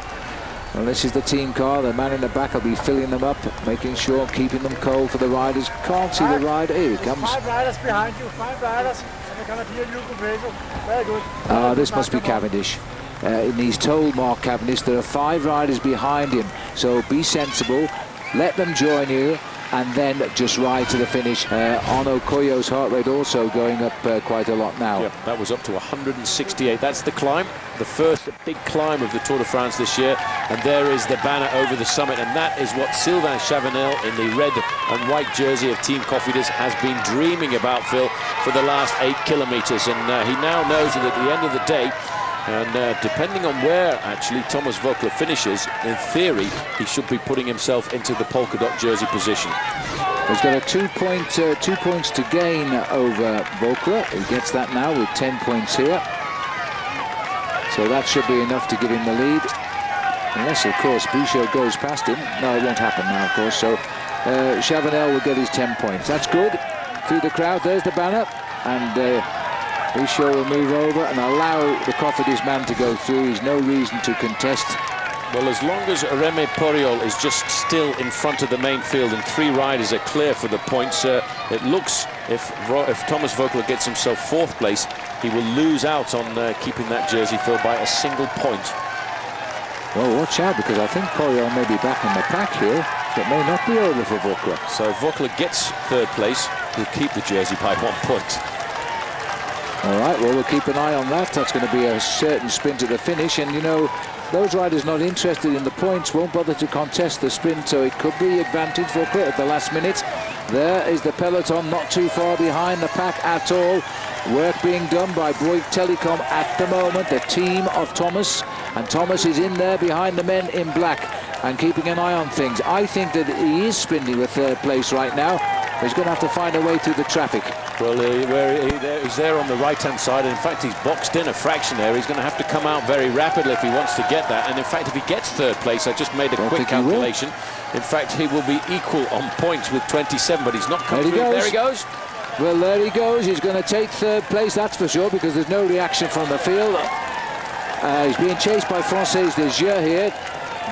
Well, this is the team car. The man in the back will be filling them up, making sure, keeping them cold for the riders. Can't see the rider. Here he comes. 5 riders behind you, 5 riders. And they're going to hear you compressor. Very good. Ah, this must be Cavendish. And he's told Mark Cavendish there are 5 riders behind him. So be sensible. Let them join you. And then just ride to the finish. Arnaud Coyo's heart rate also going up quite a lot now. Yep, that was up to 168. That's the climb, the first big climb of the Tour de France this year. And there is the banner over the summit. And that is what Sylvain Chavanel in the red and white jersey of Team Cofidis has been dreaming about, Phil, for the last 8 kilometres. And he now knows that at the end of the day, and depending on where actually Thomas Voeckler finishes, in theory he should be putting himself into the polka dot jersey position. He's got a 2 points to gain over Voeckler. He gets that now with 10 points here. So that should be enough to give him the lead. Unless, of course, Bichot goes past him. No, it won't happen now, of course. So Chavanel will get his 10 points. That's good. Through the crowd, there's the banner. And Bichot will move over and allow the Cofidis man to go through. There's no reason to contest. Well, as long as Remy Poriol is just still in front of the main field and 3 riders are clear for the points, it looks, if Thomas Voeckler gets himself 4th place, he will lose out on keeping that jersey filled by a single point. Well, watch out, because I think Poriol may be back in the pack here. It may not be over for Voeckler. So if Voeckler gets 3rd place, he'll keep the jersey by 1 point. All right, well, we'll keep an eye on that. That's going to be a certain sprint at the finish. And, you know, those riders not interested in the points won't bother to contest the sprint, so it could be advantage for Kurt at the last minute. There is the peloton, not too far behind the pack at all. Work being done by Bouygues Telecom at the moment, the team of Thomas. And Thomas is in there behind the men in black and keeping an eye on things. I think that he is sprinting with third place right now. He's going to have to find a way through the traffic. Well, he's there on the right-hand side, and in fact he's boxed in a fraction there. He's going to have to come out very rapidly if he wants to get that, and in fact if he gets third place, I just made a quick calculation, in fact he will be equal on points with 27, but he's not come through. There he goes. Well, there he goes. He's going to take third place, that's for sure, because there's no reaction from the field. He's being chased by Francis Desjeux here.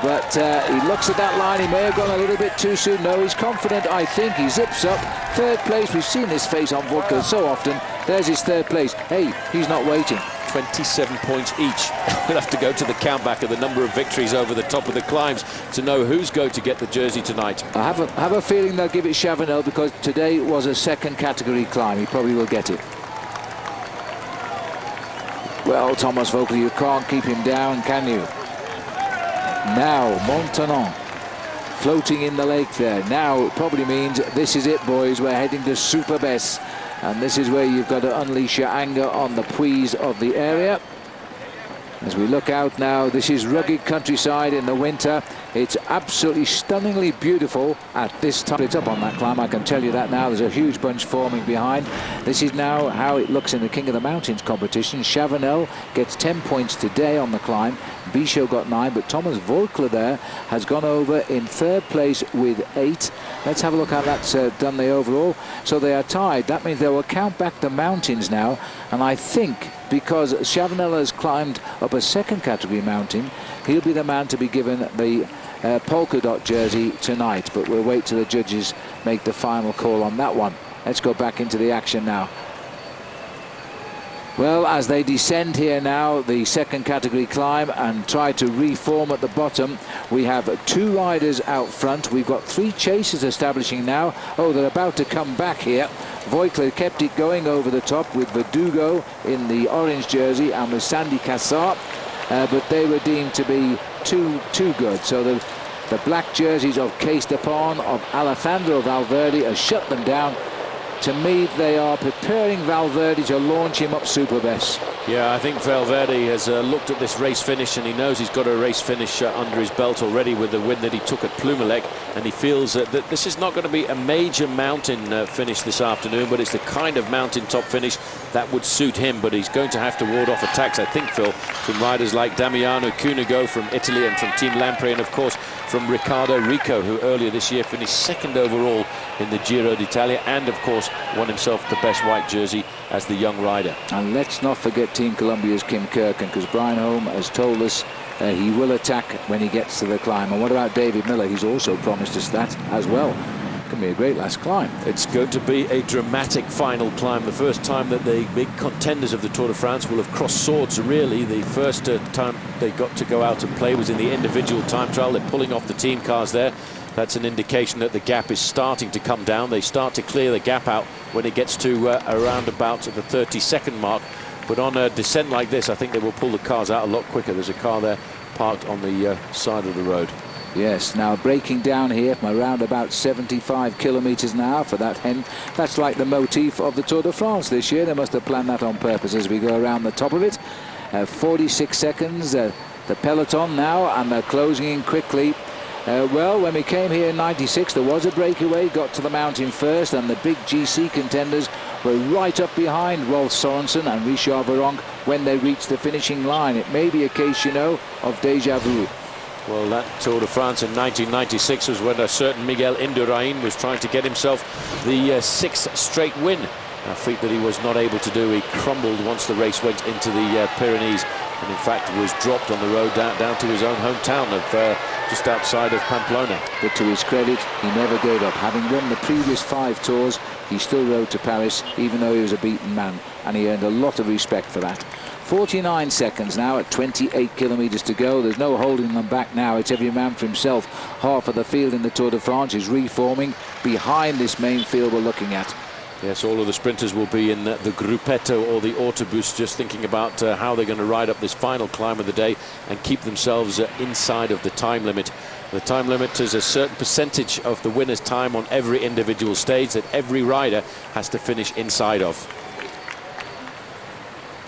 But he looks at that line. He may have gone a little bit too soon. No, he's confident, I think. He zips up. Third place. We've seen his face on vodka so often. There's his third place. Hey, he's not waiting. 27 points each. We'll have to go to the countback of the number of victories over the top of the climbs to know who's going to get the jersey tonight. I have a feeling they'll give it Chavanel, because today was a second category climb. He probably will get it. Well, Thomas Voeckler, you can't keep him down, can you? Now, Montanon floating in the lake there. Now, it probably means this is it, boys. We're heading to Superbès. And this is where you've got to unleash your anger on the puys of the area. As we look out now, this is rugged countryside in the winter. It's absolutely stunningly beautiful at this time. It's up on that climb, I can tell you that now. There's a huge bunch forming behind. This is now how it looks in the King of the Mountains competition. Chavanel gets 10 points today on the climb. Bichot got 9, but Thomas Voeckler there has gone over in third place with 8. Let's have a look how that's done the overall. So they are tied. That means they will count back the mountains now. And I think because Chavanel has climbed up a second category mountain, he'll be the man to be given the polka dot jersey tonight. But we'll wait till the judges make the final call on that one. Let's go back into the action now. Well, as they descend here now, the second category climb, and try to reform at the bottom, we have 2 riders out front. We've got 3 chasers establishing now. Oh, they're about to come back here. Voeckler kept it going over the top with Verdugo in the orange jersey and with Sandy Cassart, but they were deemed to be too good. So the black jerseys of Cees Depon, of Alejandro Valverde, has shut them down. To me, they are preparing Valverde to launch him up Superbès. Yeah, I think Valverde has looked at this race finish, and he knows he's got a race finish under his belt already with the win that he took at Plumelec, and he feels that this is not going to be a major mountain finish this afternoon, but it's the kind of mountain-top finish that would suit him. But he's going to have to ward off attacks, I think, Phil, from riders like Damiano Cunego from Italy and from Team Lampre, and of course from Riccardo Rico, who earlier this year finished second overall in the Giro d'Italia, and of course won himself the best white jersey as the young rider. And let's not forget Team Columbia's Kim Kirken, because Brian Holm has told us he will attack when he gets to the climb. And what about David Miller? He's also promised us that as well. Can be a great last climb. It's going to be a dramatic final climb. The first time that the big contenders of the Tour de France will have crossed swords, really. The first time they got to go out and play was in the individual time trial. They're pulling off the team cars there. That's an indication that the gap is starting to come down. They start to clear the gap out when it gets to around about the 30-second mark. But on a descent like this, I think they will pull the cars out a lot quicker. There's a car there parked on the side of the road. Yes, now breaking down here from around about 75 kilometers an hour for that hen. That's like the motif of the Tour de France this year. They must have planned that on purpose as we go around the top of it. 46 seconds, the peloton now, and they're closing in quickly. Well, when we came here in 96, there was a breakaway, got to the mountain first, and the big GC contenders were right up behind Rolf Sorensen and Richard Virenque when they reached the finishing line. It may be a case, you know, of déjà vu. Well, that Tour de France in 1996 was when a certain Miguel Indurain was trying to get himself the 6th straight win, a feat that he was not able to do. He crumbled once the race went into the Pyrenees, and in fact was dropped on the road down to his own hometown of just outside of Pamplona. But to his credit, he never gave up. Having won the previous 5 tours, he still rode to Paris, even though he was a beaten man, and he earned a lot of respect for that. 49 seconds now at 28 kilometers to go. There's no holding them back now. It's every man for himself. Half of the field in the Tour de France is reforming behind this main field we're looking at. Yes, all of the sprinters will be in the Gruppetto or the Autobus, just thinking about how they're going to ride up this final climb of the day and keep themselves inside of the time limit. The time limit is a certain percentage of the winner's time on every individual stage that every rider has to finish inside of.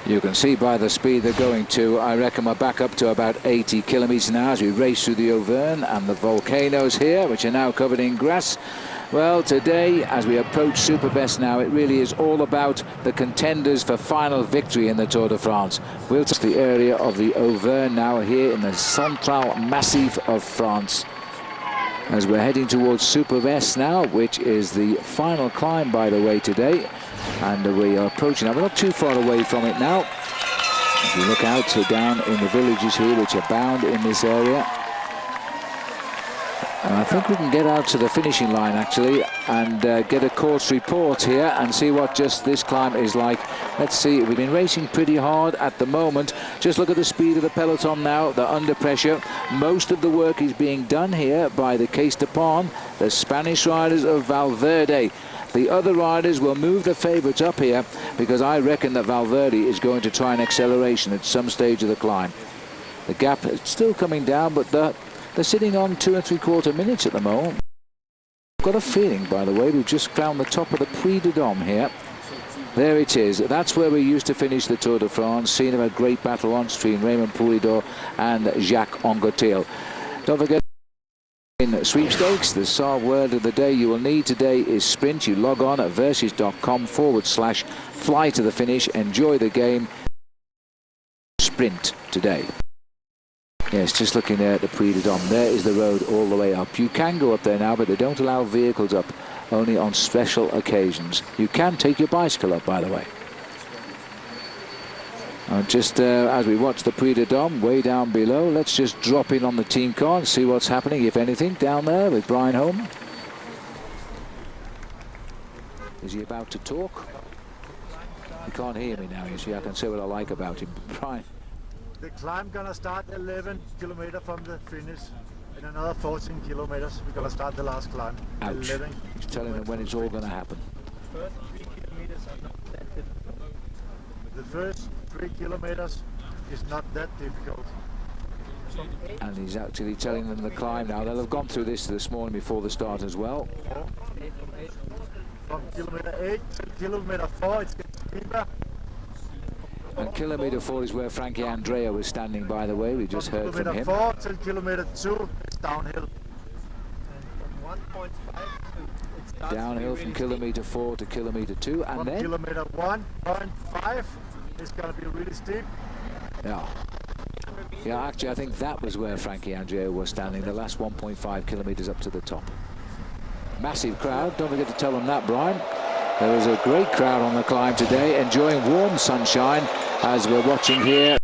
You can see by the speed they're going to, I reckon we're back up to about 80 kilometers now as we race through the Auvergne and the volcanoes here, which are now covered in grass. Well, today, as we approach Superbest now, it really is all about the contenders for final victory in the Tour de France. We'll touch the area of the Auvergne now here in the Central Massif of France, as we're heading towards Superbest now, which is the final climb, by the way, today. And we are approaching, we're not too far away from it now. If you look out down in the villages here, which abound in this area. And I think we can get out to the finishing line actually and get a course report here and see what just this climb is like. Let's see, we've been racing pretty hard at the moment. Just look at the speed of the peloton now. They're under pressure. Most of the work is being done here by the Caisse d'Epargne, the Spanish riders of Valverde. The other riders will move the favourites up here because I reckon that Valverde is going to try an acceleration at some stage of the climb. The gap is still coming down, but they're sitting on 2 3/4 minutes at the moment. I've got a feeling, by the way, we've just found the top of the Puy de Dôme here. There it is. That's where we used to finish the Tour de France. Scene of a great battle on stream, Raymond Poulidor and Jacques Anquetil. Don't forget, in sweepstakes, the SAR word of the day you will need today is sprint. You log on at versus.com/fly to the finish. Enjoy the game. Sprint today. Yes, just looking there at the Puy de Dôme. There is the road all the way up. You can go up there now, but they don't allow vehicles up, only on special occasions. You can take your bicycle up, by the way. Just as we watch the Puy de Dôme way down below, let's just drop in on the team car and see what's happening, if anything, down there with Brian Holm. Is he about to talk? You can't hear me now, you see. I can say what I like about him. Brian. The climb gonna start 11 kilometers from the finish. In another 14 kilometers, we're gonna start the last climb. Ouch. He's telling them when it's all gonna happen. First 3 kilometers are not that difficult. The first 3 kilometers is not that difficult. And he's actually telling them the climb now. They'll have gone through this morning before the start as well. From kilometer 8 to kilometer 4, it's getting steeper. And kilometer 4 is where Frankie Andrea was standing, by the way. We just heard from him. Kilometer 4 till kilometer 2 is downhill. And from 1.5 downhill from kilometer 4 to kilometer 2, and then kilometer 1.5 is going to be really steep. Yeah, actually I think that was where Frankie Andrea was standing, the last 1.5 kilometers up to the top. Massive crowd, don't forget to tell them that, Brian. There was a great crowd on the climb today, enjoying warm sunshine as we're watching here.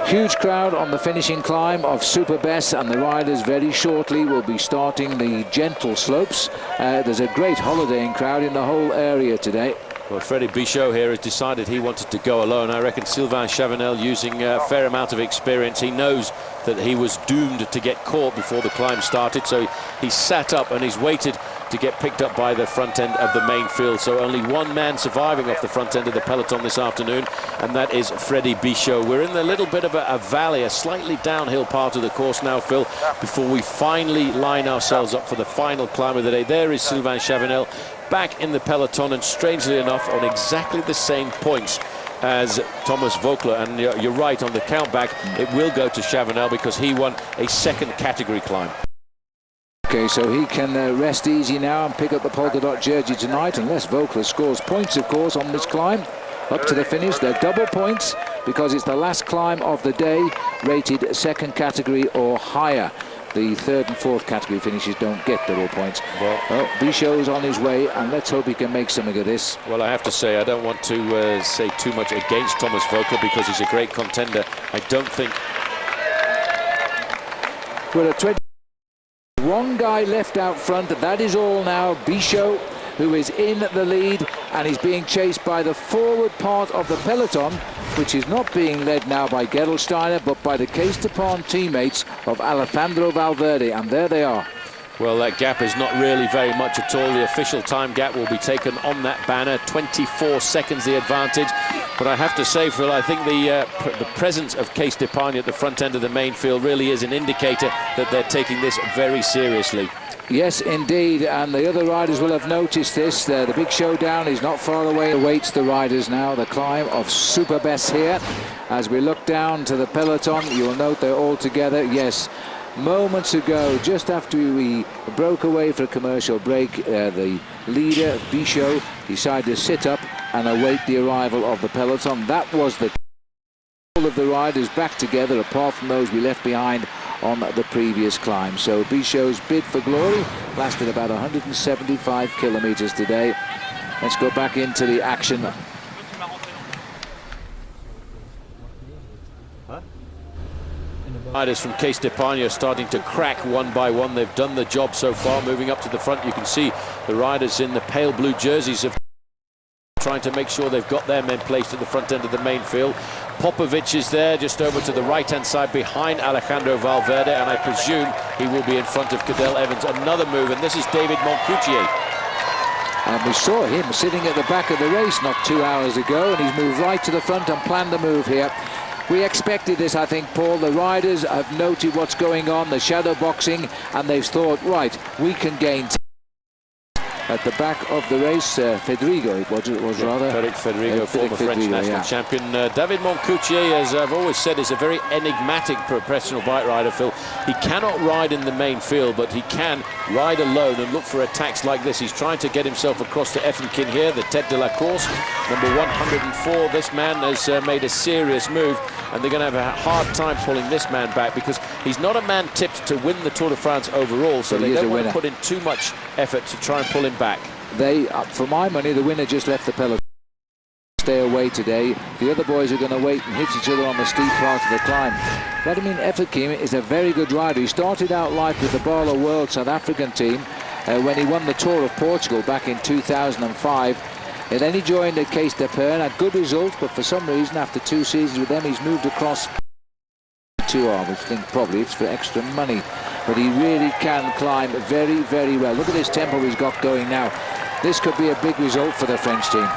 Huge crowd on the finishing climb of Superbest, and the riders very shortly will be starting the gentle slopes. There's a great holidaying crowd in the whole area today. Well, Freddy Bichot here has decided he wanted to go alone. I reckon Sylvain Chavanel, using a fair amount of experience, he knows that he was doomed to get caught before the climb started, so he sat up and he's waited to get picked up by the front end of the main field. So only one man surviving off the front end of the peloton this afternoon, and that is Freddy Bichot. We're in a little bit of a valley, a slightly downhill part of the course now, Phil, before we finally line ourselves up for the final climb of the day. There is Sylvain Chavanel back in the peloton, and strangely enough on exactly the same points as Thomas Voeckler. And you're right, on the countback it will go to Chavanel because he won a second category climb. Okay, so he can rest easy now and pick up the polka dot jersey tonight, unless Voeckler scores points, of course, on this climb up to the finish. They're double points because it's the last climb of the day, rated second category or higher. The third and fourth category finishes don't get double points. Well, Bichot's on his way, and let's hope he can make something of this. Well, I have to say, I don't want to say too much against Thomas Voeckler because he's a great contender. I don't think... Well, at 20, one guy left out front, that is all now. Bichot, who is in the lead, and he's being chased by the forward part of the peloton, which is not being led now by Gerolsteiner, but by the Caisse d'Epargne teammates of Alejandro Valverde, and there they are. Well, that gap is not really very much at all. The official time gap will be taken on that banner. 24 seconds the advantage. But I have to say, Phil, I think the presence of Cees d'Epargne at the front end of the main field really is an indicator that they're taking this very seriously. Yes, indeed, and the other riders will have noticed this. The big showdown is not far away. Awaits the riders now. The climb of Superbest here. As we look down to the peloton, you'll note they're all together. Yes, moments ago, just after we broke away for a commercial break, the leader, Bichot, decided to sit up and await the arrival of the peloton. That was the all of the riders back together, apart from those we left behind on the previous climb. So Bichot's bid for glory lasted about 175 kilometers today. Let's go back into the action. Riders from Cees d'Epargne are starting to crack one by one. They've done the job so far. Moving up to the front, you can see the riders in the pale blue jerseys of trying to make sure they've got their men placed at the front end of the main field. Popovic is there just over to the right-hand side behind Alejandro Valverde, and I presume he will be in front of Cadel Evans. Another move, and this is David Moncoutier. And we saw him sitting at the back of the race not 2 hours ago, and he's moved right to the front and planned the move here. We expected this, I think, Paul. The riders have noted what's going on, the shadow boxing, and they've thought, right, we can gain at the back of the race. Federigo, it was rather. Eric Federigo, former French national champion. David Moncoutier, as I've always said, is a very enigmatic professional bike rider, Phil. He cannot ride in the main field, but he can ride alone and look for attacks like this. He's trying to get himself across to Effenkin here, the tête de la course, number 104. This man has made a serious move, and they're going to have a hard time pulling this man back, because he's not a man tipped to win the Tour de France overall, so they don't want to put in too much effort to try and pull him back. They, for my money, the winner just left the peloton. Stay away today. The other boys are going to wait and hit each other on the steep part of the climb. Vladimir Effenkin is a very good rider. He started out life with the Barlow World South African team when he won the Tour of Portugal back in 2005. And then he joined Cees d'Epargne, had good results, but for some reason, after 2 seasons with them, he's moved across to I think probably it's for extra money. But he really can climb very, very well. Look at this tempo he's got going now. This could be a big result for the French team.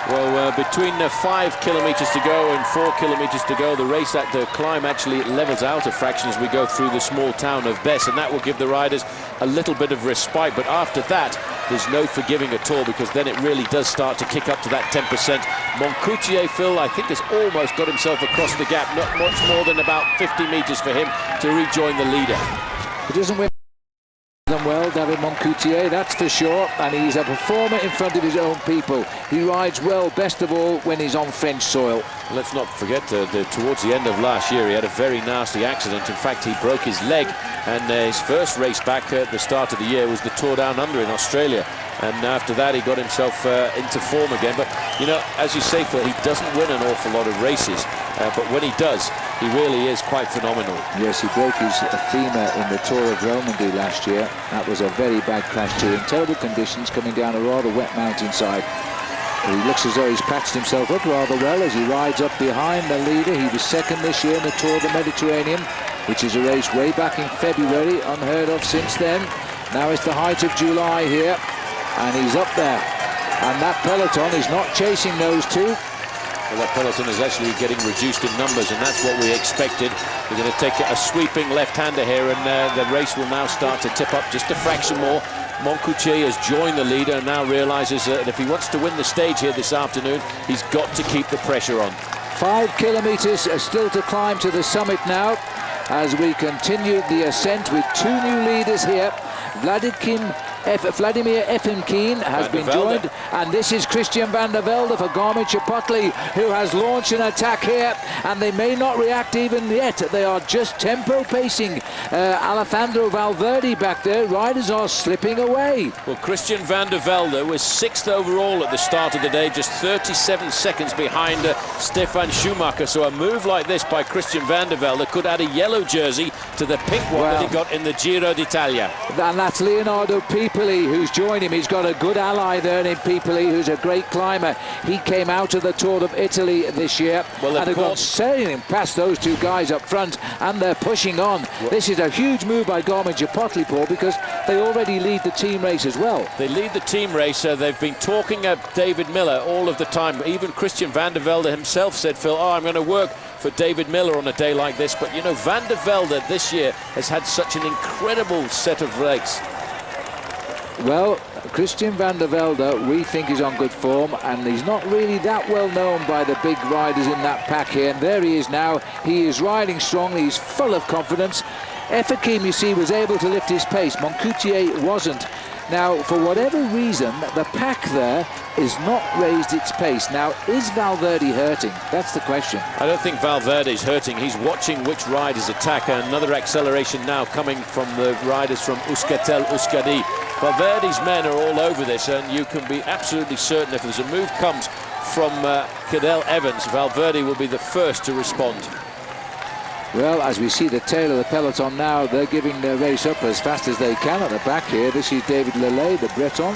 Well, between 5 kilometers to go and 4 kilometers to go, the race at the climb actually levels out a fraction as we go through the small town of Besse, and that will give the riders a little bit of respite. But after that, there's no forgiving at all, because then it really does start to kick up to that 10%. Moncoutier, Phil, I think has almost got himself across the gap. Not much more than about 50 meters for him to rejoin the leader. He doesn't win well, David Moncoutier, that's for sure, and he's a performer in front of his own people. He rides well, best of all, when he's on French soil. Let's not forget towards the end of last year, he had a very nasty accident. In fact, he broke his leg, and his first race back at the start of the year was the Tour Down Under in Australia. And after that, he got himself into form again. But, you know, as you say, Phil, he doesn't win an awful lot of races. But when he does, he really is quite phenomenal. Yes, he broke his femur in the Tour of Romandy last year. That was a very bad crash too, in terrible conditions, coming down a rather wet mountainside. But he looks as though he's patched himself up rather well as he rides up behind the leader. He was second this year in the Tour of the Mediterranean, which is a race way back in February, unheard of since then. Now it's the height of July here, and he's up there. And that peloton is not chasing those two. Well, that peloton is actually getting reduced in numbers, and that's what we expected. We're going to take a sweeping left-hander here, and the race will now start to tip up just a fraction more. Moncoutier has joined the leader and now realizes that if he wants to win the stage here this afternoon, he's got to keep the pressure on. 5 kilometers still to climb to the summit now, as we continue the ascent with 2 new leaders here. Vladimir Effenkin has been joined, and this is Christian van der Velde for Garmin-Chipotle, who has launched an attack here, and they may not react even yet. They are just tempo pacing. Alejandro Valverde back there. Riders are slipping away. Well, Christian van der Velde was 6th overall at the start of the day, just 37 seconds behind Stefan Schumacher. So a move like this by Christian van der Velde could add a yellow jersey to the pink one that he got in the Giro d'Italia. And that's Leonardo Pipoli who's joined him. He's got a good ally there in Pipoli, who's a great climber. He came out of the Tour of Italy this year, and they've gone sailing past those two guys up front, and they're pushing on. This is a huge move by Garmin-Chipotle, Paul, because they already lead the team race as well. They lead the team race. They've been talking of David Miller all of the time. Even Christian van der Velde himself said, Phil, I'm going to work for David Miller on a day like this. But, you know, van der Velde this year has had such an incredible set of legs. Well, Christian van der Velde, we think, is on good form, and he's not really that well known by the big riders in that pack here. And there he is now. He is riding strongly. He's full of confidence. Efrakim, you see, was able to lift his pace. Moncoutier wasn't. Now, for whatever reason, the pack there is not raised its pace. Now, is Valverde hurting? That's the question. I don't think Valverde's hurting. He's watching which riders attack. Another acceleration now coming from the riders from Euskaltel-Euskadi. Valverde's men are all over this, and you can be absolutely certain if there's a move comes from Cadel Evans, Valverde will be the first to respond. Well, as we see the tail of the peloton now, they're giving their race up as fast as they can at the back here. This is David Lelay, the Breton,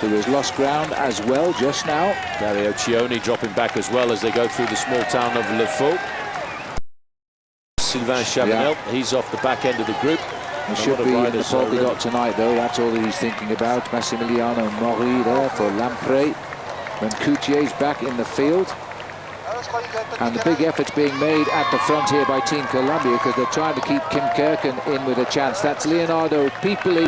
who has lost ground as well just now. Dario Cioni dropping back as well as they go through the small town of Le Faux. Sylvain Chavanel, he's off the back end of the group. He should be in the Polka Dot tonight, though. That's all that he's thinking about. Massimiliano Mori there for Lampre. Moncoutier's back in the field. And the big effort's being made at the front here by Team Columbia, because they're trying to keep Kim Kirken in with a chance. That's Leonardo Pipoli.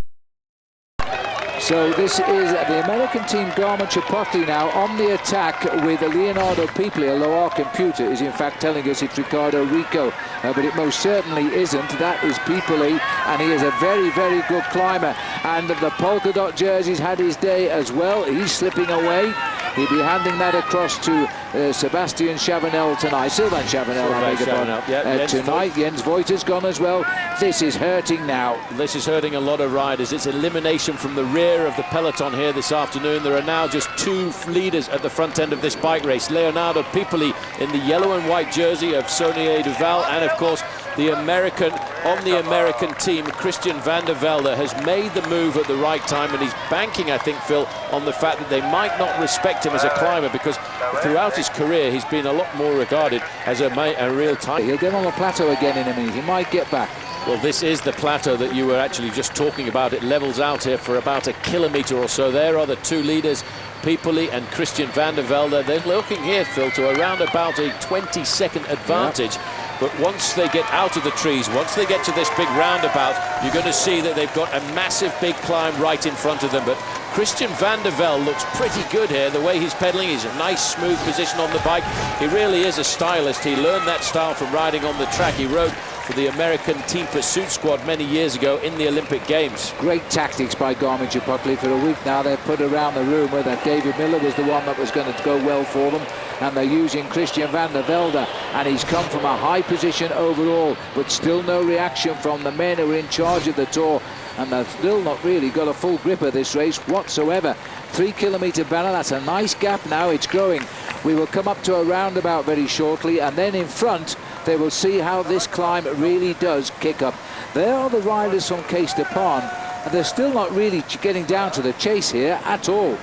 So this is the American team Garmin-Chipotle now on the attack with Leonardo Pipoli, although our computer is in fact telling us it's Ricardo Rico, but it most certainly isn't. That is Pipoli, and he is a very, very good climber. And the polka dot jersey's had his day as well. He's slipping away. He'll be handing that across to Sebastian Chavanel tonight. Sylvain Chavanel, I beg your pardon. Tonight, Jens Voigt has gone as well. This is hurting now. This is hurting a lot of riders. It's elimination from the rear of the peloton here this afternoon. There are now just two leaders at the front end of this bike race. Leonardo Pipoli in the yellow and white jersey of Saunier Duval, and of course the American on the American team, Christian van der Velde, has made the move at the right time, and he's banking, I think, Phil, on the fact that they might not respect him as a climber, because throughout his career he's been a lot more regarded as a real type. He'll get on the plateau again in a minute. He might get back. Well, this is the plateau that you were actually just talking about. It levels out here for about a kilometre or so. There are the two leaders, Pipoli and Christian van der Velde. They're looking here, Phil, to around about a 20-second advantage. Yeah. But once they get out of the trees, once they get to this big roundabout, you're going to see that they've got a massive big climb right in front of them. But Christian van der Velde looks pretty good here. The way he's pedaling, he's a nice smooth position on the bike. He really is a stylist. He learned that style from riding on the track. He rode for the American Team Pursuit squad many years ago in the Olympic Games. Great tactics by Garmin-Chipotle. For a week now they've put around the room where that David Miller was the one that was going to go well for them, and they're using Christian van der Velde, and he's come from a high position overall, but still no reaction from the men who are in charge of the Tour, and they've still not really got a full grip of this race whatsoever. 3 kilometre banner, that's a nice gap now, it's growing. We will come up to a roundabout very shortly, and then in front they will see how this climb really does kick up. There are the riders from Caisse d'Epargne, and they're still not really getting down to the chase here at all.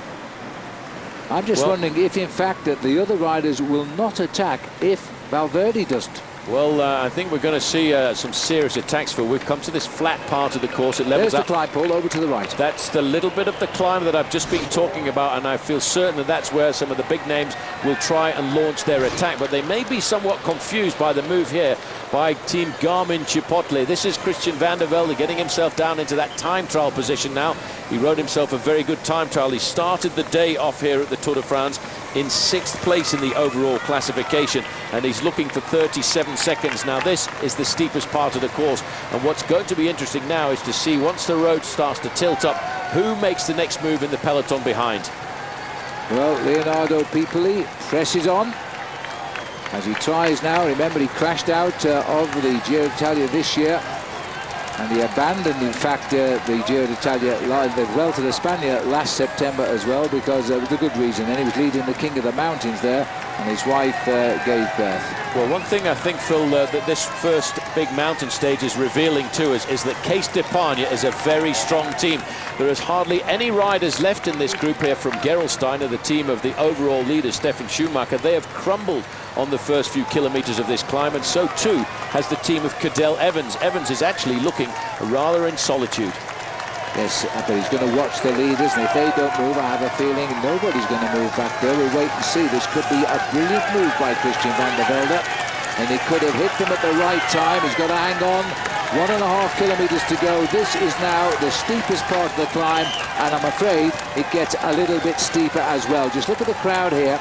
I'm just wondering if in fact that the other riders will not attack if Valverde doesn't. Well, I think we're going to see some serious attacks, for we've come to this flat part of the course. It levels up. There's the climb, Paul, over to the right. That's the little bit of the climb that I've just been talking about, and I feel certain that that's where some of the big names will try and launch their attack. But they may be somewhat confused by the move here by Team Garmin-Chipotle. This is Christian van der Velde getting himself down into that time trial position now. He rode himself a very good time trial. He started the day off here at the Tour de France in 6th place in the overall classification, and he's looking for 37 seconds. Now this is the steepest part of the course, and what's going to be interesting now is to see, once the road starts to tilt up, who makes the next move in the peloton behind. Well, Leonardo Pipoli presses on as he tries now. Remember, he crashed out of the Giro d'Italia this year. And he abandoned, in fact, the Giro d'Italia, the Vuelta de España last September as well, because with a good reason. Then he was leading the King of the Mountains there, and his wife gave birth. Well, one thing I think, Phil, that this first big mountain stage is revealing to us is that Cees d'Epargne is a very strong team. There is hardly any riders left in this group here from Gerolsteiner, the team of the overall leader, Stefan Schumacher. They have crumbled on the first few kilometres of this climb, and so too has the team of Cadel Evans. Evans is actually looking rather in solitude. Yes, but he's going to watch the leaders, and if they don't move, I have a feeling nobody's going to move back there. We'll wait and see. This could be a brilliant move by Christian van der Velde, and he could have hit them at the right time. He's got to hang on. 1.5 kilometres to go. This is now the steepest part of the climb, and I'm afraid it gets a little bit steeper as well. Just look at the crowd here.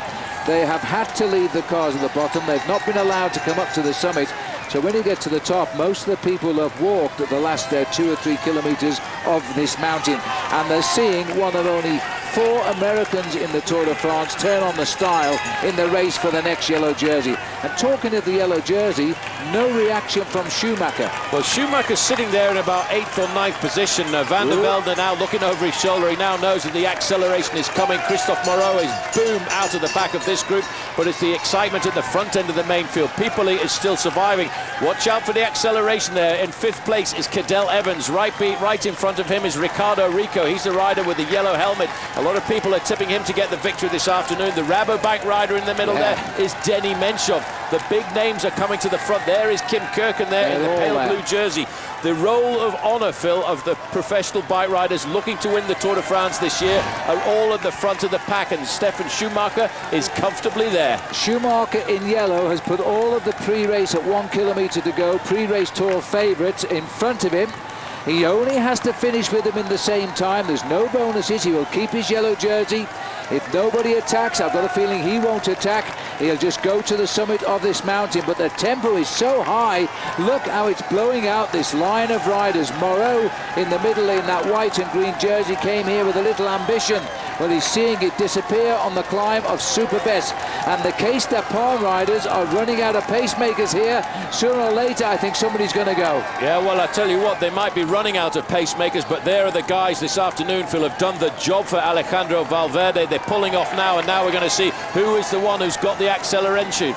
They have had to leave the cars at the bottom. They've not been allowed to come up to the summit. So when you get to the top, most of the people have walked the last 2 or 3 kilometres of this mountain, and they're seeing one of only 4 Americans in the Tour de France turn on the style in the race for the next yellow jersey. And talking of the yellow jersey, no reaction from Schumacher. Well, Schumacher's sitting there in about 8th or 9th position. Van der Velde now looking over his shoulder. He now knows that the acceleration is coming. Christophe Moreau is boom out of the back of this group, but it's the excitement at the front end of the main field. Piepoli is still surviving. Watch out for the acceleration there. In 5th place is Cadel Evans. Right in front of him is Ricardo Rico. He's the rider with the yellow helmet. A lot of people are tipping him to get the victory this afternoon. The Rabobank rider in the middle there is Denny Menchov. The big names are coming to the front. There is Kim Kirken there in the pale blue jersey. The roll of honour, Phil, of the professional bike riders looking to win the Tour de France this year are all at the front of the pack, and Stefan Schumacher is comfortably there. Schumacher in yellow has put all of the pre-race at 1 kilometre to go, pre-race Tour favourites in front of him. He only has to finish with them in the same time. There's no bonuses. He will keep his yellow jersey. If nobody attacks, I've got a feeling he won't attack. He'll just go to the summit of this mountain, but the tempo is so high. Look how it's blowing out this line of riders. Moreau in the middle in that white and green jersey came here with a little ambition. Well, he's seeing it disappear on the climb of Superbest, and the Cees d'Epargne riders are running out of pacemakers here. Sooner or later, I think somebody's going to go. Yeah, well, I tell you what, they might be running out of pacemakers, but there are the guys this afternoon, Phil, have done the job for Alejandro Valverde. They're pulling off now, and now we're going to see who is the one who's got the acceleration.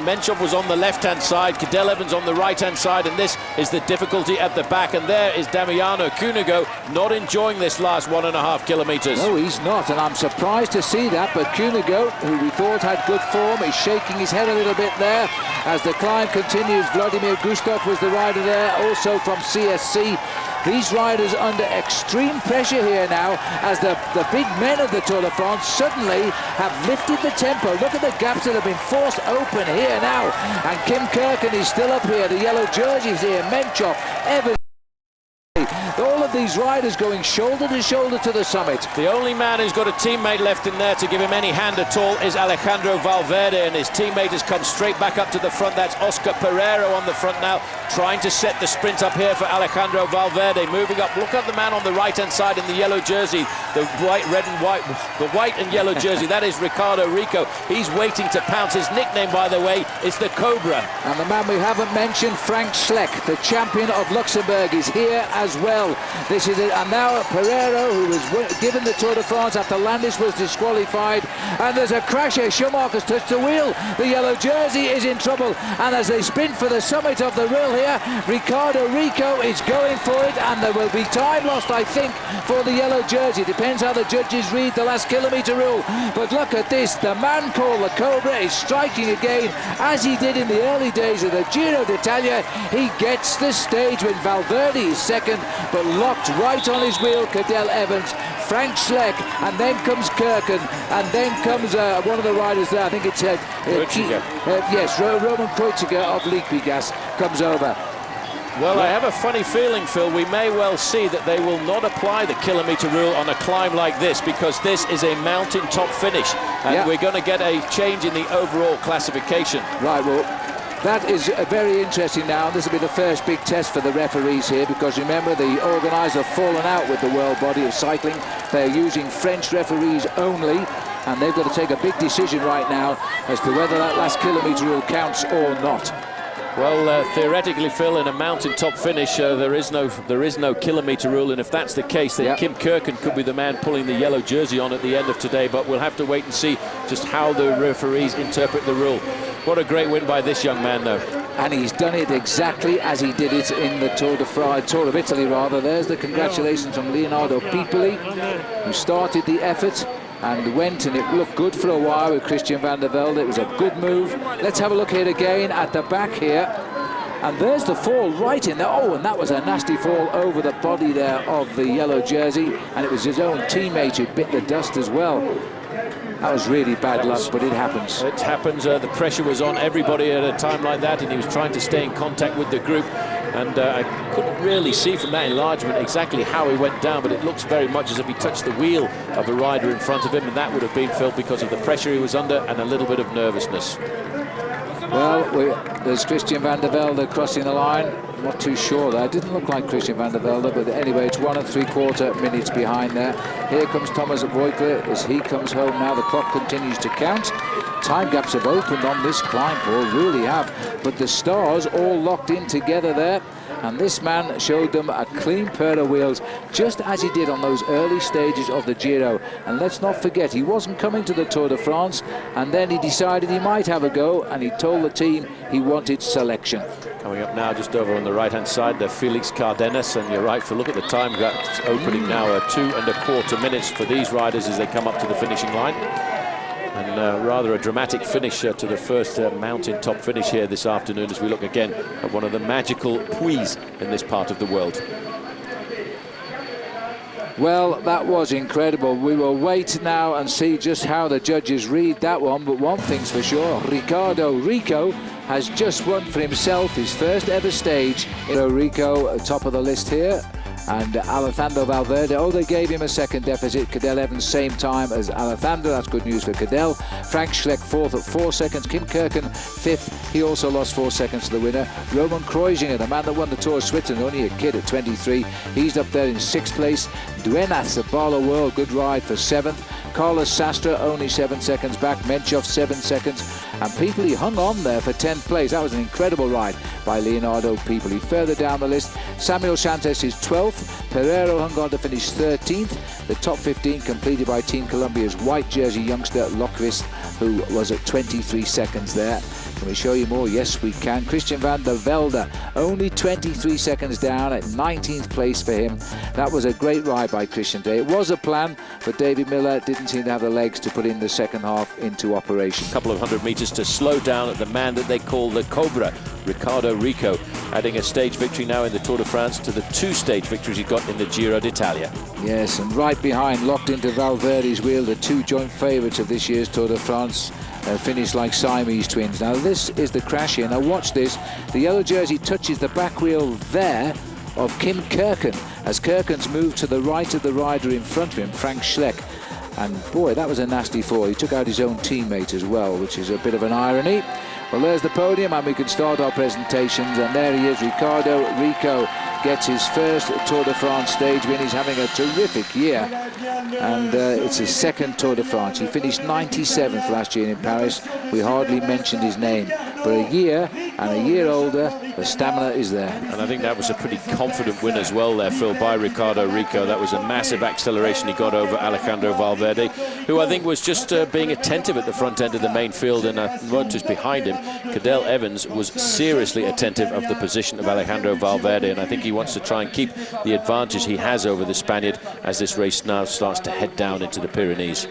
Menchov was on the left-hand side, Cadel Evans on the right-hand side, and this is the difficulty at the back. And there is Damiano Cunego not enjoying this last 1.5 kilometres. No, he's not, and I'm surprised to see that. But Cunego, who we thought had good form, is shaking his head a little bit there as the climb continues. Vladimir Gustov was the rider there, also from CSC. These riders under extreme pressure here now, as the big men of the Tour de France suddenly have lifted the tempo. Look at the gaps that have been forced open here now. And Kim Kirken is still up here. The yellow jerseys here, Menchov, Evans. All of these riders going shoulder to shoulder to the summit. The only man who's got a teammate left in there to give him any hand at all is Alejandro Valverde, and his teammate has come straight back up to the front. That's Oscar Pereiro on the front now, trying to set the sprint up here for Alejandro Valverde. Moving up, look at the man on the right-hand side in the yellow jersey, the white and yellow jersey. That is Ricardo Rico. He's waiting to pounce. His nickname, by the way, is the Cobra. And the man we haven't mentioned, Frank Schleck, the champion of Luxembourg, is here as well. This is it. And now Pereiro, who was given the Tour de France after Landis was disqualified, and there's a crash here. Schumacher's touched the wheel. The yellow jersey is in trouble, and as they sprint for the summit of the Rill here, Ricardo Rico is going for it, and there will be time lost, I think, for the yellow jersey. Depends how the judges read the last kilometre rule. But look at this. The man called the Cobra is striking again, as he did in the early days of the Giro d'Italia. He gets the stage when Valverde is second, but locked right on his wheel, Cadel Evans, Frank Schleck, and then comes Kirken, and then comes one of the riders there, I think it's Roman Kreuziger of Liquigas comes over. Well, I have a funny feeling, Phil, we may well see that they will not apply the kilometre rule on a climb like this, because this is a mountain-top finish, and we're going to get a change in the overall classification. Right, well, that is very interesting now, and this will be the first big test for the referees here, because remember, the organisers have fallen out with the world body of cycling. They're using French referees only, and they've got to take a big decision right now as to whether that last kilometre rule counts or not. Well, theoretically, Phil, in a mountaintop finish, there is no kilometre rule, and if that's the case, then Kim Kirken could be the man pulling the yellow jersey on at the end of today. But we'll have to wait and see just how the referees interpret the rule. What a great win by this young man, though. And he's done it exactly as he did it in the Tour of Italy, rather. There's the congratulations from Leonardo Pipoli, who started the effort and went, and it looked good for a while with Christian van der Velde. It was a good move. Let's have a look here again at the back here. And there's the fall right in there. Oh, and that was a nasty fall over the body there of the yellow jersey. And it was his own teammate who bit the dust as well. That was really bad luck, but it happens. It happens. The pressure was on everybody at a time like that, and he was trying to stay in contact with the group. And I couldn't really see from that enlargement exactly how he went down, but it looks very much as if he touched the wheel of a rider in front of him, and that would have been, Phil, because of the pressure he was under and a little bit of nervousness. Well, there's Christian van der Velde crossing the line. I'm not too sure there. It didn't look like Christian van der Velde, but anyway, it's 1 3/4 minutes behind there. Here comes Thomas Voigtler as he comes home now. The clock continues to count. Time gaps have opened on this climb, Paul, really have. But the stars all locked in together there. And this man showed them a clean pair of wheels, just as he did on those early stages of the Giro. And let's not forget, he wasn't coming to the Tour de France, and then he decided he might have a go, and he told the team he wanted selection. Coming up now, just over on the right-hand side, Felix Cardenas, and you're right, for look at the time gaps opening now, 2 1/4 minutes for these riders as they come up to the finishing line. And rather a dramatic finish to the first mountain-top finish here this afternoon as we look again at one of the magical Puys in this part of the world. Well, that was incredible. We will wait now and see just how the judges read that one, but one thing's for sure, Ricardo Rico has just won for himself his first ever stage. Rico, top of the list here. And Alejandro Valverde, they gave him a second deficit. Cadel Evans, same time as Alejandro. That's good news for Cadel. Frank Schleck, 4th at 4 seconds. Kim Kirken, 5th. He also lost 4 seconds to the winner. Roman Kreuziger, the man that won the Tour of Switzerland, only a kid at 23. He's up there in 6th place. Duenas, the Barlow World, good ride for 7th. Carlos Sastre, only 7 seconds back. Menchov, 7 seconds. And Pipoli hung on there for 10th place. That was an incredible ride by Leonardo Pipoli. Further down the list, Samuel Santos is 12th. Pereiro hung on to finish 13th. The top 15 completed by Team Columbia's white jersey youngster Lokvist, who was at 23 seconds there. Can we show you more? Yes, we can. Christian van der Velde, only 23 seconds down at 19th place for him. That was a great ride by Christian today. It was a plan, but David Miller didn't seem to have the legs to put in the second half into operation. A couple of 100 metres to slow down at the man that they call the Cobra, Ricardo Rico, adding a stage victory now in the Tour de France to the 2 stage victories he got in the Giro d'Italia. Yes, and right behind, locked into Valverde's wheel, the 2 joint favourites of this year's Tour de France. Finished like Siamese twins. Now this is the crash here. Now watch this. The yellow jersey touches the back wheel there of Kim Kirken as Kirken's moved to the right of the rider in front of him, Frank Schleck. And boy, that was a nasty fall. He took out his own teammate as well, which is a bit of an irony. Well, there's the podium, and we can start our presentations. And there he is, Ricardo Rico gets his first Tour de France stage win. He's having a terrific year, and it's his 2nd Tour de France. He finished 97th last year in Paris. We hardly mentioned his name, but a year and a year older, the stamina is there. And I think that was a pretty confident win as well there, Phil, by Ricardo Rico. That was a massive acceleration he got over Alejandro Valverde, who I think was just being attentive at the front end of the main field, and not just behind him. Cadel Evans was seriously attentive of the position of Alejandro Valverde, and I think he wants to try and keep the advantage he has over the Spaniard as this race now starts to head down into the Pyrenees.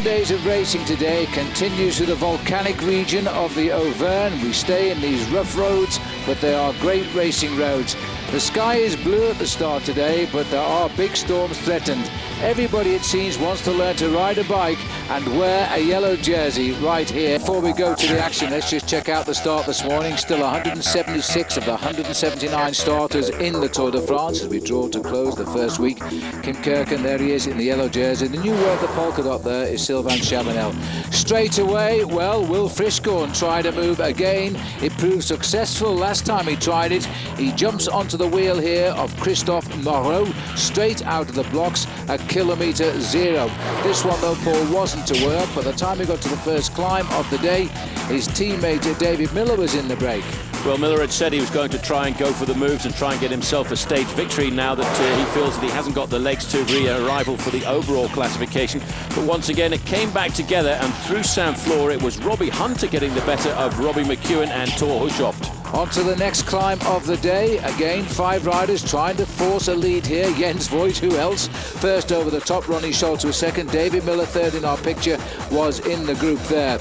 Days of racing today continues to the volcanic region of the Auvergne. We stay in these rough roads, but they are great racing roads. The sky is blue at the start today, but there are big storms threatened. Everybody, it seems, wants to learn to ride a bike and wear a yellow jersey right here. Before we go to the action, let's just check out the start this morning. Still 176 of the 179 starters in the Tour de France as we draw to close the first week. Kim Kirken, there he is in the yellow jersey. The new word, the polka dot there, is Sylvain Chabanel. Straight away, well, Will Frischkorn tried a move again. It proved successful last time he tried it. He jumps onto the wheel here of Christophe Moreau, straight out of the blocks. A kilometre 0. This one, though, Paul, wasn't to work. By the time he got to the first climb of the day, his teammate David Miller was in the break. Well, Miller had said he was going to try and go for the moves and try and get himself a stage victory now that he feels that he hasn't got the legs to be a rival for the overall classification. But once again, it came back together, and through Saint-Flour, it was Robbie Hunter getting the better of Robbie McEwen and Thor Hushovd. On to the next climb of the day. Again, 5 riders trying to force a lead here. Jens Voigt, who else? First over the top, Ronnie Schultz was second. David Miller, third in our picture, was in the group there.